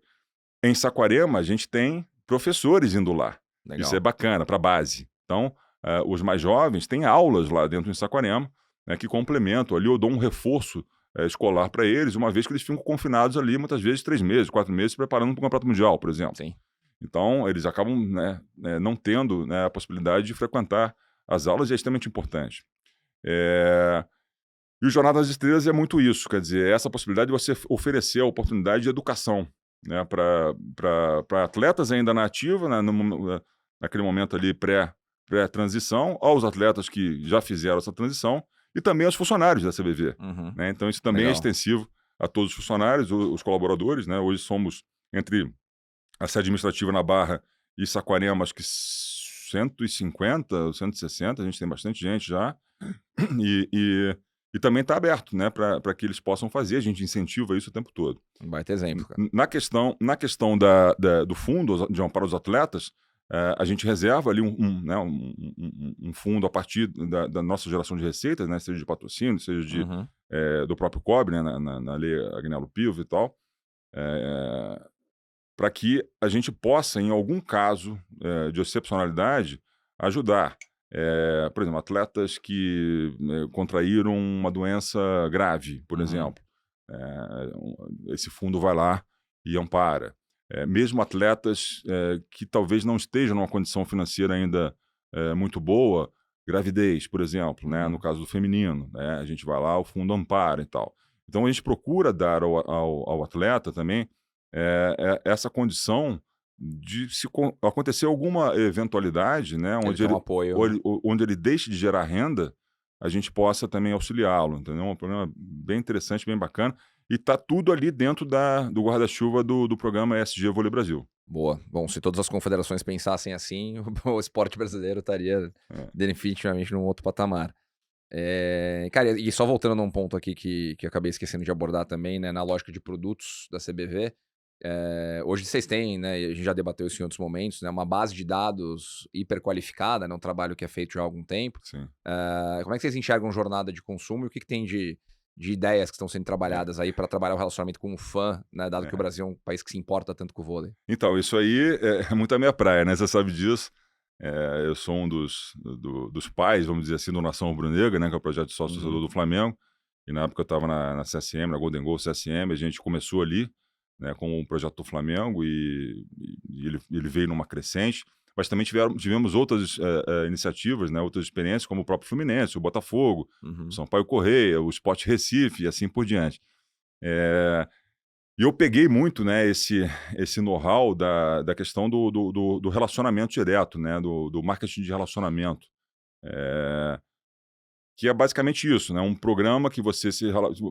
Em Saquarema, a gente tem professores indo lá. Isso é Legal. bacana, para a base. Então, os mais jovens têm aulas lá dentro em Saquarema, né, que complementam ali, ou dão um reforço escolar para eles, uma vez que eles ficam confinados ali, muitas vezes 3 meses, 4 meses, se preparando para o Campeonato Mundial, por exemplo. Sim. Então, eles acabam, né, não tendo, né, a possibilidade de frequentar as aulas, e é extremamente importante. E o Jornada das Estrelas é muito isso, quer dizer, essa possibilidade de você oferecer a oportunidade de educação, né, para atletas ainda na ativa, né, naquele momento ali pré-transição, aos atletas que já fizeram essa transição e também aos funcionários da CBV. Uhum. Né? Então, isso também é Legal. extensivo a todos os funcionários, os colaboradores. Né? Hoje somos, entre a sede administrativa na Barra e Saquarema, acho que 150, 160, a gente tem bastante gente já. E também está aberto, né, para que eles possam fazer, a gente incentiva isso o tempo todo. Um baita exemplo, cara. Na questão do fundo de amparo aos atletas, a gente reserva ali um fundo a partir da nossa geração de receitas, né, seja de patrocínio, seja Uhum. do próprio COB, né, na lei Agnello Pivo e tal, para que a gente possa, em algum caso de excepcionalidade, ajudar. Por exemplo, atletas que contraíram uma doença grave, por exemplo. Esse fundo vai lá e ampara. Mesmo atletas que talvez não estejam numa condição financeira ainda muito boa, gravidez, por exemplo, né? No caso do feminino, né? A gente vai lá, o fundo ampara e tal. Então a gente procura dar ao atleta também essa condição de se acontecer alguma eventualidade, né, Que ele tem um apoio. onde ele deixe de gerar renda, a gente possa também auxiliá-lo, entendeu? É um programa bem interessante, bem bacana, e tá tudo ali dentro do guarda-chuva do programa ESG Vôlei Brasil. Boa. Bom, se todas as confederações pensassem assim, o esporte brasileiro estaria definitivamente num outro patamar. Cara, e só voltando num ponto aqui que eu acabei esquecendo de abordar também, né, na lógica de produtos da CBV, hoje vocês têm, né, e a gente já debateu isso em outros momentos, né, uma base de dados hiperqualificada, né, um trabalho que é feito já há algum tempo. Sim. Como é que vocês enxergam jornada de consumo e o que tem de ideias que estão sendo trabalhadas aí para trabalhar o relacionamento com o fã, né, dado que o Brasil é um país que se importa tanto com o vôlei? Então, isso aí é muito a minha praia, né? Você sabe disso. Eu sou um dos pais, vamos dizer assim, do Nação Rubro-Negra, né? Que é o projeto de sócio-torcedor do Flamengo. E na época eu estava na CSM, na Golden Goal CSM, a gente começou ali, né, com o projeto do Flamengo e ele veio numa crescente. Mas também tivemos outras iniciativas, né, outras experiências, como o próprio Fluminense, o Botafogo, o Sampaio Correia, o Sport Recife e assim por diante. E eu peguei muito, né, esse know-how da questão do relacionamento direto, né, do marketing de relacionamento. Que é basicamente isso, né, um programa que você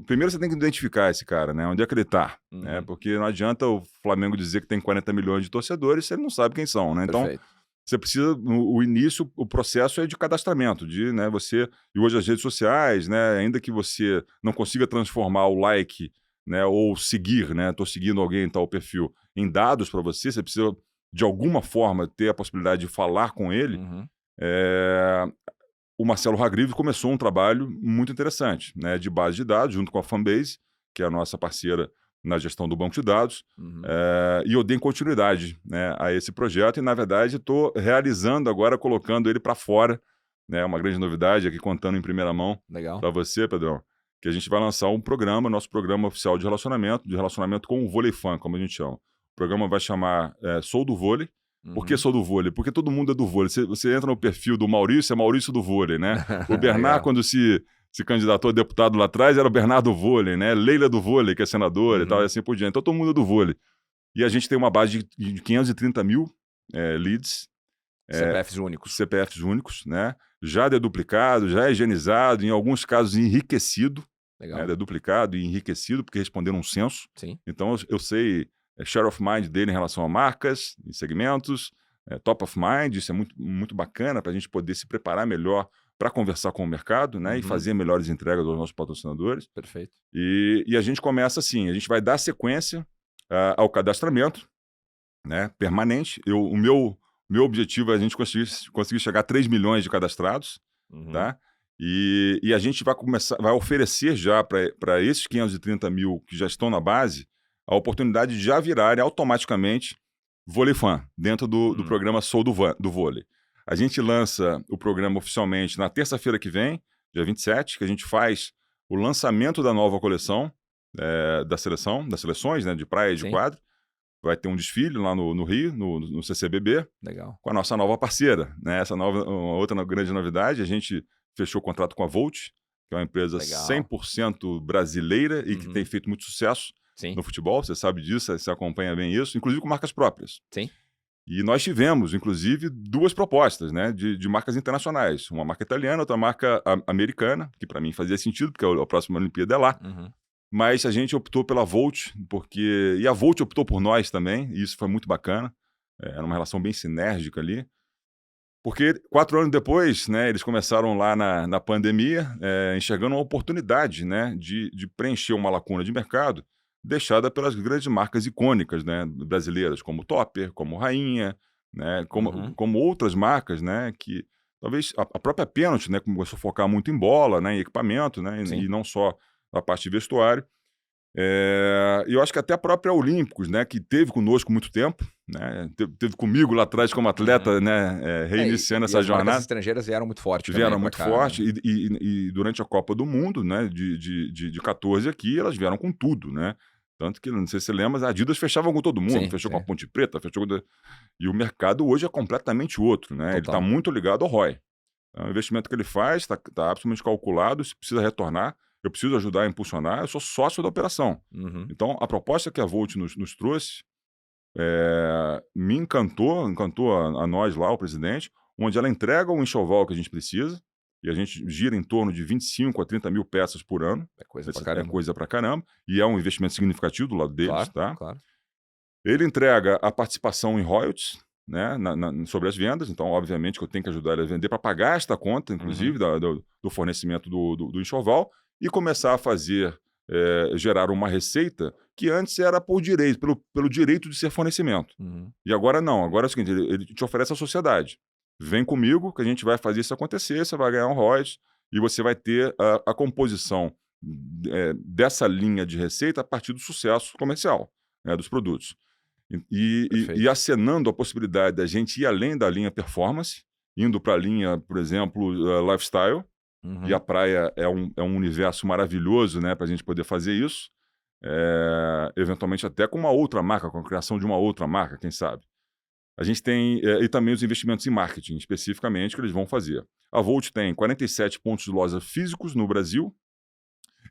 primeiro você tem que identificar esse cara, né, onde é que ele está, né, porque não adianta o Flamengo dizer que tem 40 milhões de torcedores se ele não sabe quem são, né, então Perfeito. você precisa, o início, o processo é de cadastramento, né, e hoje as redes sociais, né, ainda que você não consiga transformar o like, né, ou seguir, né, tô seguindo alguém em tal perfil, em dados para você precisa, de alguma forma, ter a possibilidade de falar com ele. O Marcelo Hagrive começou um trabalho muito interessante, né, de base de dados, junto com a Fanbase, que é a nossa parceira na gestão do banco de dados, e eu dei continuidade, né, a esse projeto e, na verdade, estou realizando agora, colocando ele para fora, né, uma grande novidade aqui, contando em primeira mão para você, Pedrão, que a gente vai lançar um programa, nosso programa oficial de relacionamento com o vôlei fã, como a gente chama. O programa vai chamar Sou do Vôlei. Por que sou do vôlei? Porque todo mundo é do vôlei. Você entra no perfil do Maurício, é Maurício do vôlei, né? O Bernard, quando se se candidatou a deputado lá atrás era o Bernardo Vôlei, né? Leila do Vôlei, que é senadora e tal, e assim por diante. Então todo mundo é do vôlei. E a gente tem uma base de 530 mil leads. CPFs únicos. CPFs únicos, né? Já deduplicado, já higienizado, em alguns casos enriquecido. Legal. Deduplicado e enriquecido, porque responderam um censo. Sim. Então eu sei share of mind dele em relação a marcas e segmentos, top of mind, isso é muito, muito bacana para a gente poder se preparar melhor para conversar com o mercado, né? E fazer melhores entregas aos nossos patrocinadores. Perfeito. E a gente começa assim, a gente vai dar sequência ao cadastramento, né? Permanente. O meu objetivo é a gente conseguir chegar a 3 milhões de cadastrados, tá? E a gente vai oferecer já para esses 530 mil que já estão na base a oportunidade de já virarem automaticamente vôlei fã dentro do programa Sou do Vôlei. A gente lança o programa oficialmente na terça-feira que vem, dia 27, que a gente faz o lançamento da nova coleção das seleções, né, de praia e de quadro. Vai ter um desfile lá no Rio, no CCBB. Legal. Com a nossa nova parceira, né? Uma outra grande novidade, a gente fechou o contrato com a Volt, que é uma empresa 100% brasileira e que tem feito muito sucesso no futebol, você sabe disso, você acompanha bem isso, inclusive com marcas próprias. Sim. E nós tivemos, inclusive, 2 propostas, né, de marcas internacionais. Uma marca italiana, outra marca americana, que para mim fazia sentido, porque a próxima Olimpíada é lá. Mas a gente optou pela Volt, e a Volt optou por nós também, e isso foi muito bacana. Era uma relação bem sinérgica ali. Porque 4 anos depois, né, eles começaram lá na pandemia, enxergando uma oportunidade, né, de preencher uma lacuna de mercado deixada pelas grandes marcas icônicas, né, brasileiras, como Topper, como Rainha, né, como outras marcas, né, que talvez a própria Pênalti, né, começou a focar muito em bola, né, em equipamento, né, e não só a parte de vestuário. E eu acho que até a própria Olímpicos, né, que teve conosco muito tempo, né, teve comigo lá atrás como atleta, né, reiniciando essa jornada. As estrangeiras vieram muito forte. Vieram muito forte, e durante a Copa do Mundo, né, de 14 aqui, elas vieram com tudo, né. Tanto que, não sei se você lembra, a Adidas fechava com todo mundo, fechou com a Ponte Preta, fechou com... E o mercado hoje é completamente outro, né? Total. Ele está muito ligado ao ROI. Então, o investimento que ele faz está absolutamente calculado, se precisa retornar, eu preciso ajudar a impulsionar, eu sou sócio da operação. Então, a proposta que a Volt nos trouxe me encantou a nós lá, o presidente, onde ela entrega o enxoval que a gente precisa, e a gente gira em torno de 25 a 30 mil peças por ano. É coisa pra caramba. É coisa pra caramba. E é um investimento significativo do lado deles, claro, tá? Claro. Ele entrega a participação em royalties, né, sobre as vendas. Então, obviamente, que eu tenho que ajudar ele a vender para pagar esta conta, inclusive, do fornecimento do enxoval, e começar a fazer, gerar uma receita que antes era por direito, pelo direito de ser fornecimento. E agora não. Agora é o seguinte, ele te oferece a sociedade. Vem comigo que a gente vai fazer isso acontecer, você vai ganhar um royalties e você vai ter a composição dessa linha de receita a partir do sucesso comercial, né, dos produtos. E acenando a possibilidade da gente ir além da linha performance, indo para a linha, por exemplo, lifestyle, e a praia é um universo maravilhoso, né, para a gente poder fazer isso, eventualmente até com uma outra marca, com a criação de uma outra marca, quem sabe. A gente tem, e também os investimentos em marketing, especificamente, que eles vão fazer. A Volt tem 47 pontos de loja físicos no Brasil.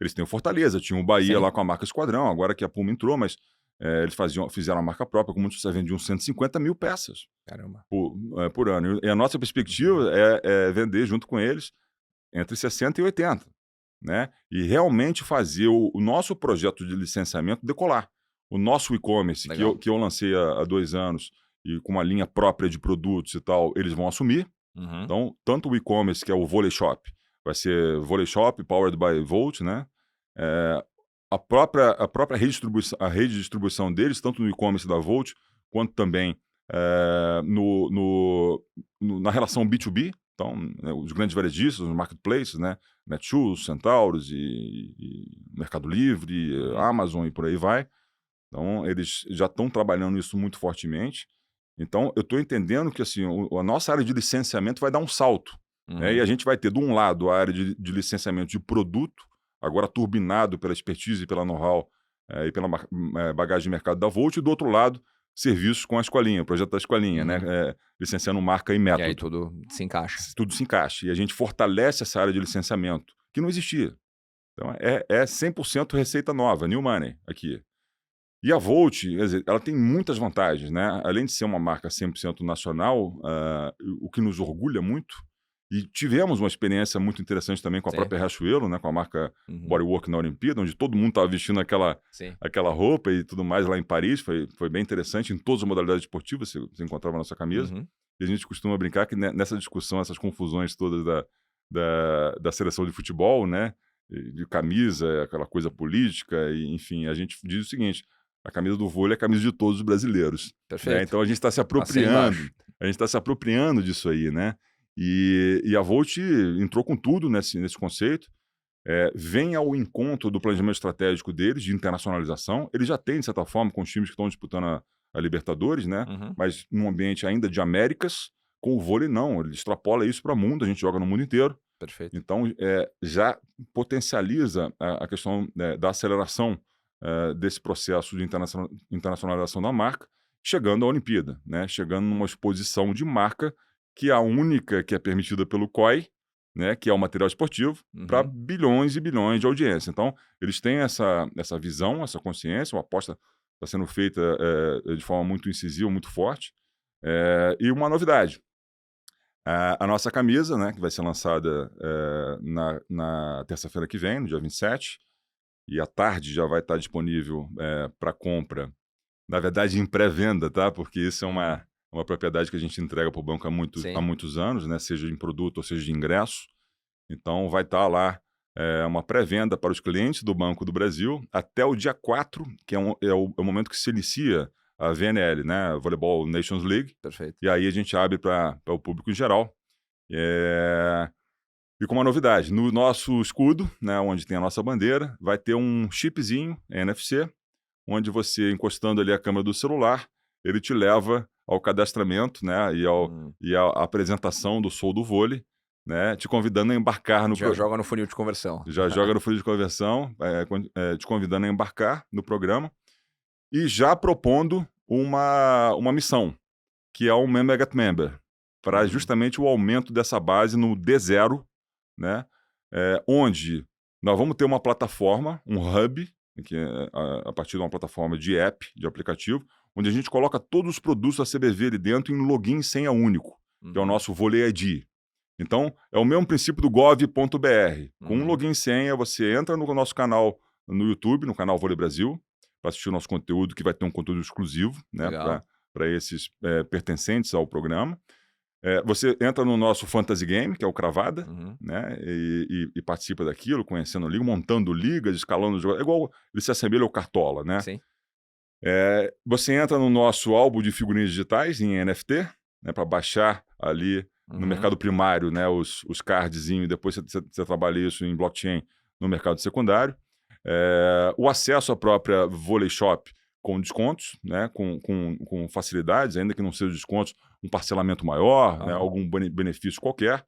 Eles têm o Fortaleza, tinham o Bahia lá com a marca Esquadrão, agora que a Puma entrou, mas eles fizeram a marca própria, com muitos vendiam 150 mil peças. Caramba. Por ano. E a nossa perspectiva é vender junto com eles entre 60 e 80. Né? E realmente fazer o nosso projeto de licenciamento decolar. O nosso e-commerce, que eu lancei há 2 anos, e com uma linha própria de produtos e tal, eles vão assumir. Então, tanto o e-commerce, que é o Vôlei Shop, vai ser Vôlei Shop, powered by Volt, né? A própria rede de distribuição deles, tanto no e-commerce da Volt, quanto também na relação B2B. Então, os grandes varejistas, os marketplaces, né? Netshoes, Centauros e Mercado Livre, Amazon e por aí vai. Então, eles já estão trabalhando isso muito fortemente. Então, eu estou entendendo que assim, a nossa área de licenciamento vai dar um salto. Né? E a gente vai ter, de um lado, a área de licenciamento de produto, agora turbinado pela expertise, pela know-how e pela bagagem de mercado da Volt, e do outro lado, serviços com a escolinha, o projeto da escolinha, né? Licenciando marca e método. E aí tudo se encaixa. Tudo se encaixa. E a gente fortalece essa área de licenciamento que não existia. Então é 100% receita nova, new money aqui. E a Volt, quer dizer, ela tem muitas vantagens, né? Além de ser uma marca 100% nacional, o que nos orgulha muito, e tivemos uma experiência muito interessante também com a Sim. própria Riachuelo, né? Com a marca Uhum. Bodywork na Olimpíada, onde todo mundo estava vestindo Sim. aquela roupa e tudo mais lá em Paris. Foi bem interessante, em todas as modalidades esportivas você encontrava a nossa camisa. Uhum. E a gente costuma brincar que nessa discussão, essas confusões todas da seleção de futebol, né? De camisa, aquela coisa política, e, enfim, a gente diz o seguinte: a camisa do vôlei é a camisa de todos os brasileiros. Né? Perfeito. Então a gente está se apropriando disso aí, né? E a Volt entrou com tudo nesse conceito. Vem ao encontro do planejamento estratégico deles de internacionalização. Eles já têm, de certa forma, com os times que estão disputando a Libertadores, né? Uhum. Mas num ambiente ainda de Américas. Com o vôlei, não. Ele extrapola isso para o mundo. A gente joga no mundo inteiro. Perfeito. Então, já potencializa a questão da aceleração desse processo de internacionalização da marca, chegando à Olimpíada, né? Chegando numa exposição de marca que é a única que é permitida pelo COI, né? Que é o material esportivo, para bilhões e bilhões de audiência. Então, eles têm essa visão, essa consciência, uma aposta está sendo feita de forma muito incisiva, muito forte. E uma novidade. A nossa camisa, né, que vai ser lançada na terça-feira que vem, no dia 27, e à tarde já vai estar disponível para compra, na verdade em pré-venda, tá? Porque isso é uma propriedade que a gente entrega para o banco há muitos anos, né? Seja em produto ou seja de ingresso. Então vai estar lá uma pré-venda para os clientes do Banco do Brasil até o dia 4, que é o momento que se inicia a VNL, né? Volleyball Nations League. Perfeito. E aí a gente abre para o público em geral. E com uma novidade, no nosso escudo, né, onde tem a nossa bandeira, vai ter um chipzinho NFC, onde você, encostando ali a câmera do celular, ele te leva ao cadastramento, né, e à apresentação do Sou do Vôlei, né, te convidando a embarcar no... Já joga no funil de conversão. Já joga no funil de conversão, te convidando a embarcar no programa e já propondo uma missão, que é o Member Get Member, para justamente o aumento dessa base no D0, né? Onde nós vamos ter uma plataforma, um hub, que é a partir de uma plataforma de app, de aplicativo, onde a gente coloca todos os produtos da CBV ali dentro em login e senha único, que é o nosso Vôlei ID. Então, é o mesmo princípio do gov.br. Com um login e senha, você entra no nosso canal no YouTube, no canal Vôlei Brasil, para assistir o nosso conteúdo, que vai ter um conteúdo exclusivo, né, para esses pertencentes ao programa. Você entra no nosso Fantasy Game, que é o Cravada, né, e participa daquilo, conhecendo a liga, montando ligas, escalando os jogadores. É igual ele se assemelha ao Cartola, né? Sim. Você entra no nosso álbum de figurinhas digitais em NFT, né, para baixar ali no mercado primário, né, os cardzinhos, e depois você trabalha isso em blockchain no mercado secundário. O acesso à própria Volley Shop com descontos, né, com facilidades, ainda que não sejam descontos, um parcelamento maior, né, algum benefício qualquer.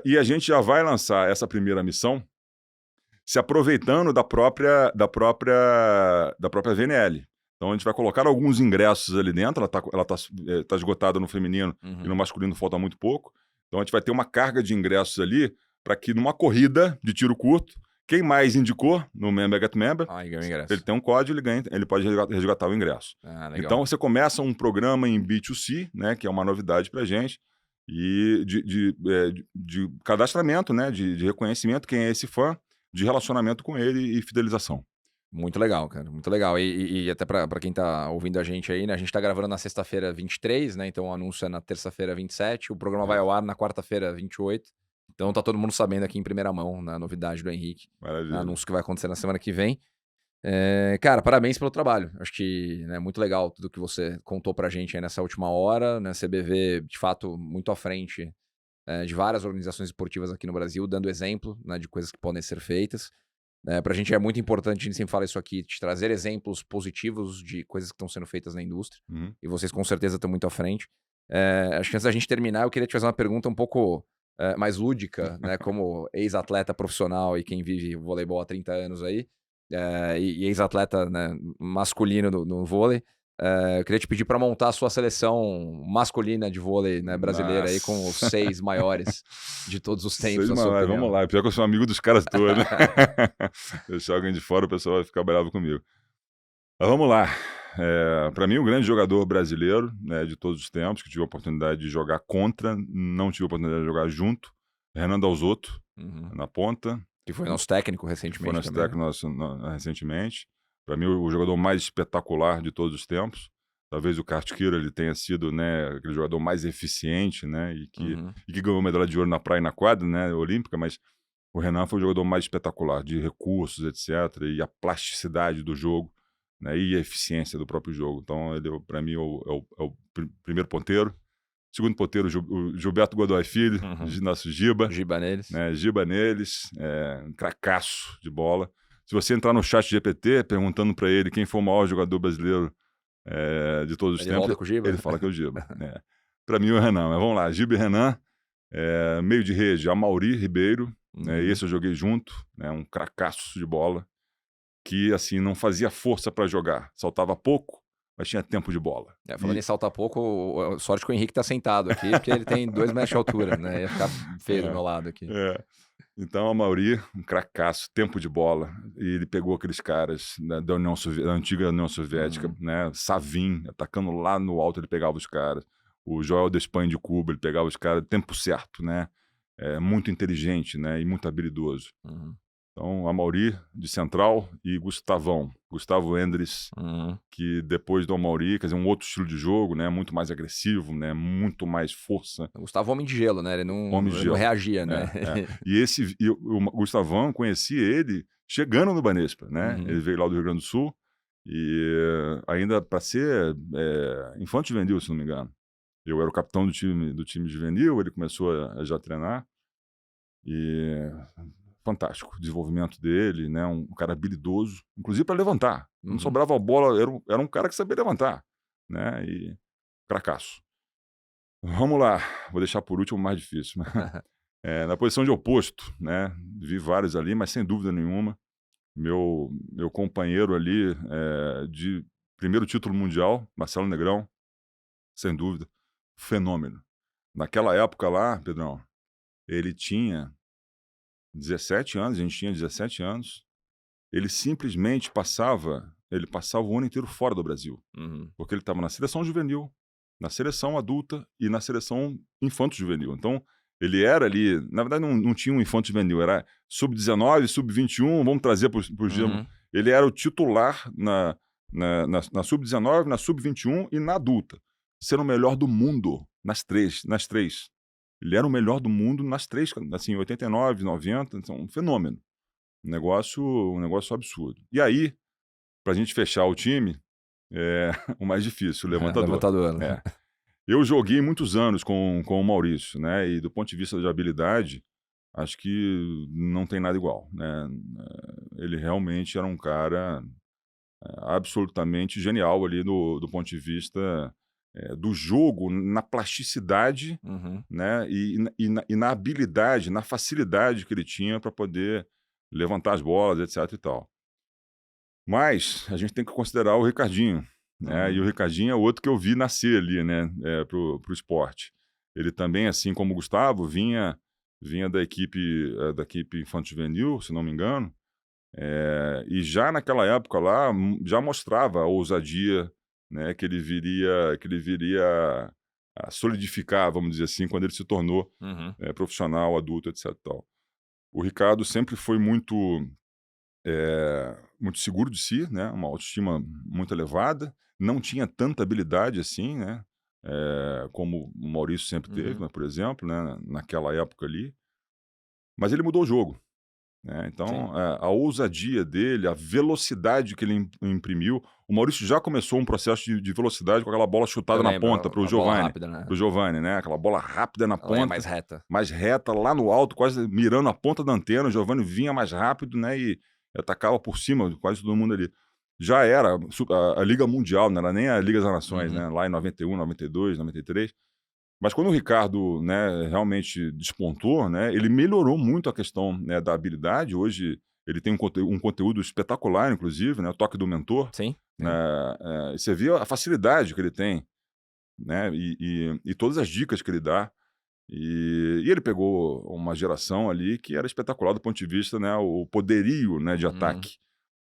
E a gente já vai lançar essa primeira missão se aproveitando da própria VNL. Então a gente vai colocar alguns ingressos ali dentro, ela tá esgotada no feminino e no masculino falta muito pouco. Então a gente vai ter uma carga de ingressos ali para que numa corrida de tiro curto, quem mais indicou no Member Get Member, ele tem um código, ele pode resgatar o ingresso. Então você começa um programa em B2C, né, que é uma novidade para a gente, e de cadastramento, né, de reconhecimento, quem é esse fã, de relacionamento com ele e fidelização. Muito legal, cara, muito legal. E até para quem tá ouvindo a gente aí, né, a gente tá gravando na sexta-feira 23, né, então o anúncio é na terça-feira 27, o programa vai ao ar na quarta-feira 28. Então tá todo mundo sabendo aqui em primeira mão, na novidade do Henrique. Maravilha. Anúncio que vai acontecer na semana que vem. Cara, parabéns pelo trabalho. Acho que é muito legal tudo que você contou pra gente aí nessa última hora, né? CBV, de fato, muito à frente de várias organizações esportivas aqui no Brasil, dando exemplo, né, de coisas que podem ser feitas. Pra gente é muito importante, a gente sempre fala isso aqui, de trazer exemplos positivos de coisas que estão sendo feitas na indústria. E vocês com certeza estão muito à frente. Acho que antes da gente terminar, eu queria te fazer uma pergunta um pouco mais lúdica, né? Como ex-atleta profissional e quem vive o voleibol há 30 anos aí, e ex-atleta, né, masculino no vôlei. Eu queria te pedir para montar a sua seleção masculina de vôlei, né, brasileira aí com os 6 maiores de todos os tempos, 6 na sua maiores, opinião. vamos lá. Pior que eu sou amigo dos caras todos, né? Deixar alguém de fora, o pessoal vai ficar bravo comigo. Mas vamos lá. Para mim, o grande jogador brasileiro, né, de todos os tempos, que tive a oportunidade de jogar contra, não tive a oportunidade de jogar junto, Renan Dalzotto, na ponta. Que foi nosso técnico recentemente. Foi nosso técnico recentemente. Para mim, o jogador mais espetacular de todos os tempos. Talvez o Kartikeira ele tenha sido, né, aquele jogador mais eficiente, né, e que ganhou medalha de ouro na praia e na quadra, né, olímpica, mas o Renan foi o jogador mais espetacular, de recursos, etc., e a plasticidade do jogo, né, e a eficiência do próprio jogo. Então, ele, para mim, é o primeiro ponteiro. Segundo ponteiro, o Gilberto Godoy Filho, nosso Giba. Giba neles. Né, Giba neles, um cracaço de bola. Se você entrar no chat GPT perguntando para ele quem foi o maior jogador brasileiro de todos os tempos, com o Giba? Ele fala que é o Giba. Para mim, o Renan. Mas vamos lá, Giba e Renan. Meio de rede, Amaury Ribeiro. Esse eu joguei junto, né, um cracaço de bola. Que, assim, não fazia força para jogar. Saltava pouco, mas tinha tempo de bola. Falando em saltar pouco, sorte que o Henrique tá sentado aqui, porque ele tem 2 metros de altura, né? Ia ficar feio do meu lado aqui. Então, a Amaury, um cracaço, tempo de bola. E ele pegou aqueles caras da antiga União Soviética, né? Savin, atacando lá no alto, ele pegava os caras. O Joel Despain de Cuba, ele pegava os caras, tempo certo, né? Muito inteligente, né? E muito habilidoso. Então, Amaury de central e Gustavo Endres, que depois do Amaury, quer dizer, um outro estilo de jogo, né? Muito mais agressivo, né? Muito mais força. O Gustavo Homem de Gelo, né? Ele não reagia, né? E o Gustavão, conheci ele chegando no Banespa, né? Ele veio lá do Rio Grande do Sul e ainda para ser infanto juvenil, se não me engano. Eu era o capitão do time juvenil, ele começou a já treinar e... fantástico, o desenvolvimento dele, né? Um cara habilidoso, inclusive para levantar. Não sobrava a bola, era um cara que sabia levantar, né? E cracaço. Vamos lá, vou deixar por último o mais difícil. Na posição de oposto, né? Vi vários ali, mas sem dúvida nenhuma, meu companheiro ali de primeiro título mundial, Marcelo Negrão, sem dúvida, fenômeno. Naquela época lá, Pedrão, ele tinha 17 anos, a gente tinha 17 anos, ele simplesmente passava o ano inteiro fora do Brasil, porque ele estava na seleção juvenil, na seleção adulta e na seleção infanto-juvenil. Então, ele era ali, na verdade não tinha um infanto-juvenil, era sub-19, sub-21, vamos trazer para os dias. Ele era o titular na sub-19, na sub-21 e na adulta, sendo o melhor do mundo nas três. Ele era o melhor do mundo nas três, assim, 89, 90, então, um fenômeno. Um negócio absurdo. E aí, pra gente fechar o time, o mais difícil, o levantador. Né? Eu joguei muitos anos com o Maurício, né? E do ponto de vista de habilidade, acho que não tem nada igual, né? Ele realmente era um cara absolutamente genial ali do ponto de vista... do jogo, na plasticidade, né, e na habilidade, na facilidade que ele tinha para poder levantar as bolas, etc. e tal. Mas a gente tem que considerar o Ricardinho, né, e o Ricardinho é outro que eu vi nascer ali, né, pro esporte. Ele também, assim como o Gustavo, vinha da equipe infanto-juvenil, se não me engano, e já naquela época lá, já mostrava a ousadia, né, que ele viria a solidificar, vamos dizer assim, quando ele se tornou profissional, adulto, etc. Tal. O Ricardo sempre foi muito seguro de si, né, uma autoestima muito elevada, não tinha tanta habilidade assim, né, como o Maurício sempre teve, né, por exemplo, né, naquela época ali, mas ele mudou o jogo. Então, a ousadia dele, a velocidade que ele imprimiu. O Maurício já começou um processo de velocidade com aquela bola chutada na ponta para o Giovani. Pro Giovani, né? Aquela bola rápida na ponta. Mais reta. Mais reta, lá no alto, quase mirando a ponta da antena. O Giovani vinha mais rápido, né? E atacava por cima de quase todo mundo ali. Já era a Liga Mundial, não era nem a Liga das Nações, né? Lá em 91, 92, 93. Mas quando o Ricardo, né, realmente despontou, né, ele melhorou muito a questão, né, da habilidade. Hoje Ele tem um conteúdo espetacular, inclusive, né? O Toque do Mentor. Sim. E você vê a facilidade que ele tem, né? E todas as dicas que ele dá. E ele pegou uma geração ali que era espetacular do ponto de vista, né? O poderio, né, de ataque.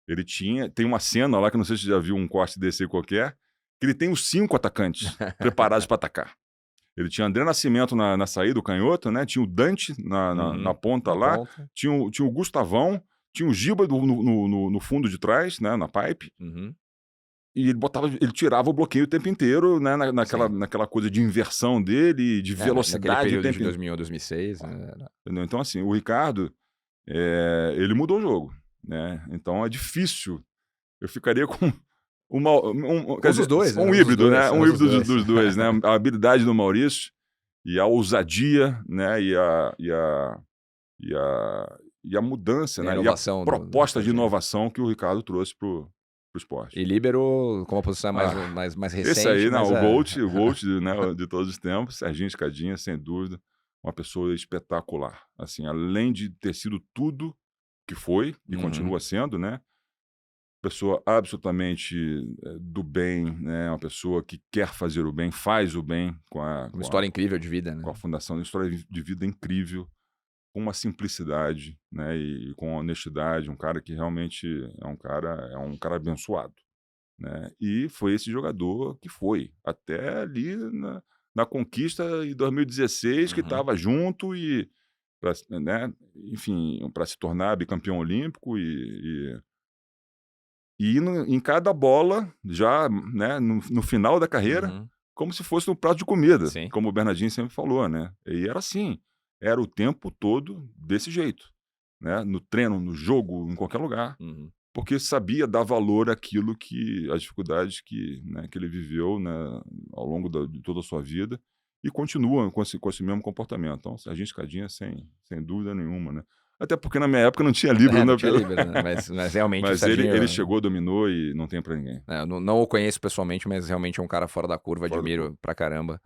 Ele tem uma cena lá, que não sei se você já viu um corte desse aí qualquer, que ele tem os 5 atacantes preparados para atacar. Ele tinha André Nascimento na saída, o canhoto, né? Tinha o Dante na ponta lá, Ponta. tinha o Gustavão, tinha o Giba no fundo de trás, né? Na pipe. E ele tirava o bloqueio o tempo inteiro, né? Naquela coisa de inversão dele, de velocidade. Naquele período o tempo de 2001, 2006. Entendeu? Então, assim, o Ricardo, ele mudou o jogo, né? Então é difícil. Eu ficaria com quer dizer, dos dois, um né? híbrido, né? Os Um híbrido dois. dos dois, né? A habilidade do Maurício e a ousadia, né? E a mudança, E a né? inovação E a proposta de inovação que o Ricardo trouxe pro esporte. E líbero, como a posição é mais recente. Esse aí, não, mas o GOAT né, de todos os tempos, Serginho Escadinha, sem dúvida, uma pessoa espetacular. Assim, além de ter sido tudo que foi e continua sendo, né? Pessoa absolutamente do bem, né? Uma pessoa que quer fazer o bem, faz o bem uma história incrível de vida, né? Com a fundação, uma história de vida incrível, com uma simplicidade, né? E com honestidade, um cara que realmente é um cara abençoado, né? E foi esse jogador que foi até ali na conquista em 2016, que estava junto e, né? Enfim, para se tornar bicampeão olímpico e em cada bola, já, né, no final da carreira, como se fosse um prato de comida, Sim. como o Bernardinho sempre falou, né? E era assim, era o tempo todo desse jeito, né? No treino, no jogo, em qualquer lugar, porque sabia dar valor àquilo as dificuldades que ele viveu, né, ao longo de toda a sua vida e continua com esse mesmo comportamento. Então, Serginho Escadinha, sem dúvida nenhuma, né? Até porque na minha época não tinha livro, né? Não tinha livro, né? Mas realmente mas o Serginho... ele chegou, dominou e não tem pra ninguém. Eu não o conheço pessoalmente, mas realmente é um cara fora da curva, admiro pra caramba.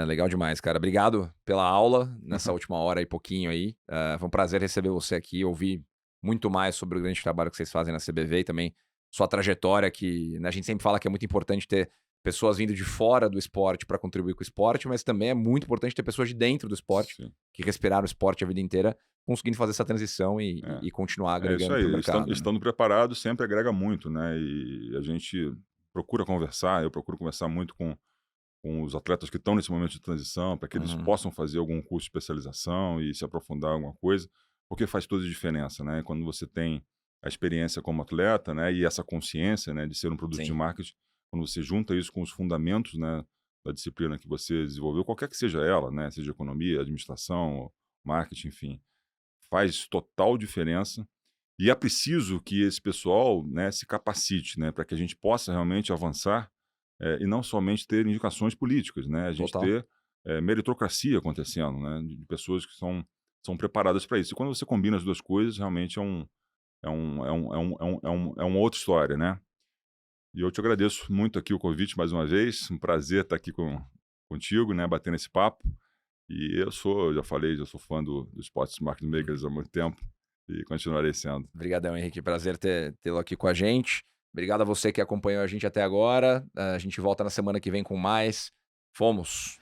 Legal demais, cara. Obrigado pela aula nessa última hora e pouquinho aí. Foi um prazer receber você aqui, ouvir muito mais sobre o grande trabalho que vocês fazem na CBV e também sua trajetória, que, né, a gente sempre fala que é muito importante ter pessoas vindo de fora do esporte para contribuir com o esporte, mas também é muito importante ter pessoas de dentro do esporte, que respiraram o esporte a vida inteira, conseguindo fazer essa transição e continuar agregando para o mercado. Estando preparado sempre agrega muito, né? E a gente procura conversar, eu procuro conversar muito com os atletas que estão nesse momento de transição, para que eles possam fazer algum curso de especialização e se aprofundar em alguma coisa, porque faz toda a diferença, né? Quando você tem a experiência como atleta, né? E essa consciência, né? De ser um produto de marketing, quando você junta isso com os fundamentos, né? Da disciplina que você desenvolveu, qualquer que seja ela, né? Seja economia, administração, marketing, enfim, faz total diferença. E é preciso que esse pessoal, né, se capacite, né? Para que a gente possa realmente avançar e não somente ter indicações políticas, né? A gente ter meritocracia acontecendo, né? De pessoas que são preparadas para isso. E quando você combina as duas coisas, realmente é uma outra história, né? E eu te agradeço muito aqui o convite mais uma vez. Um prazer estar aqui contigo, né? Batendo esse papo. E eu já sou fã do Sports Market Makers há muito tempo e continuarei sendo. Obrigadão, Henrique. Prazer tê-lo aqui com a gente. Obrigado a você que acompanhou a gente até agora. A gente volta na semana que vem com mais. Fomos!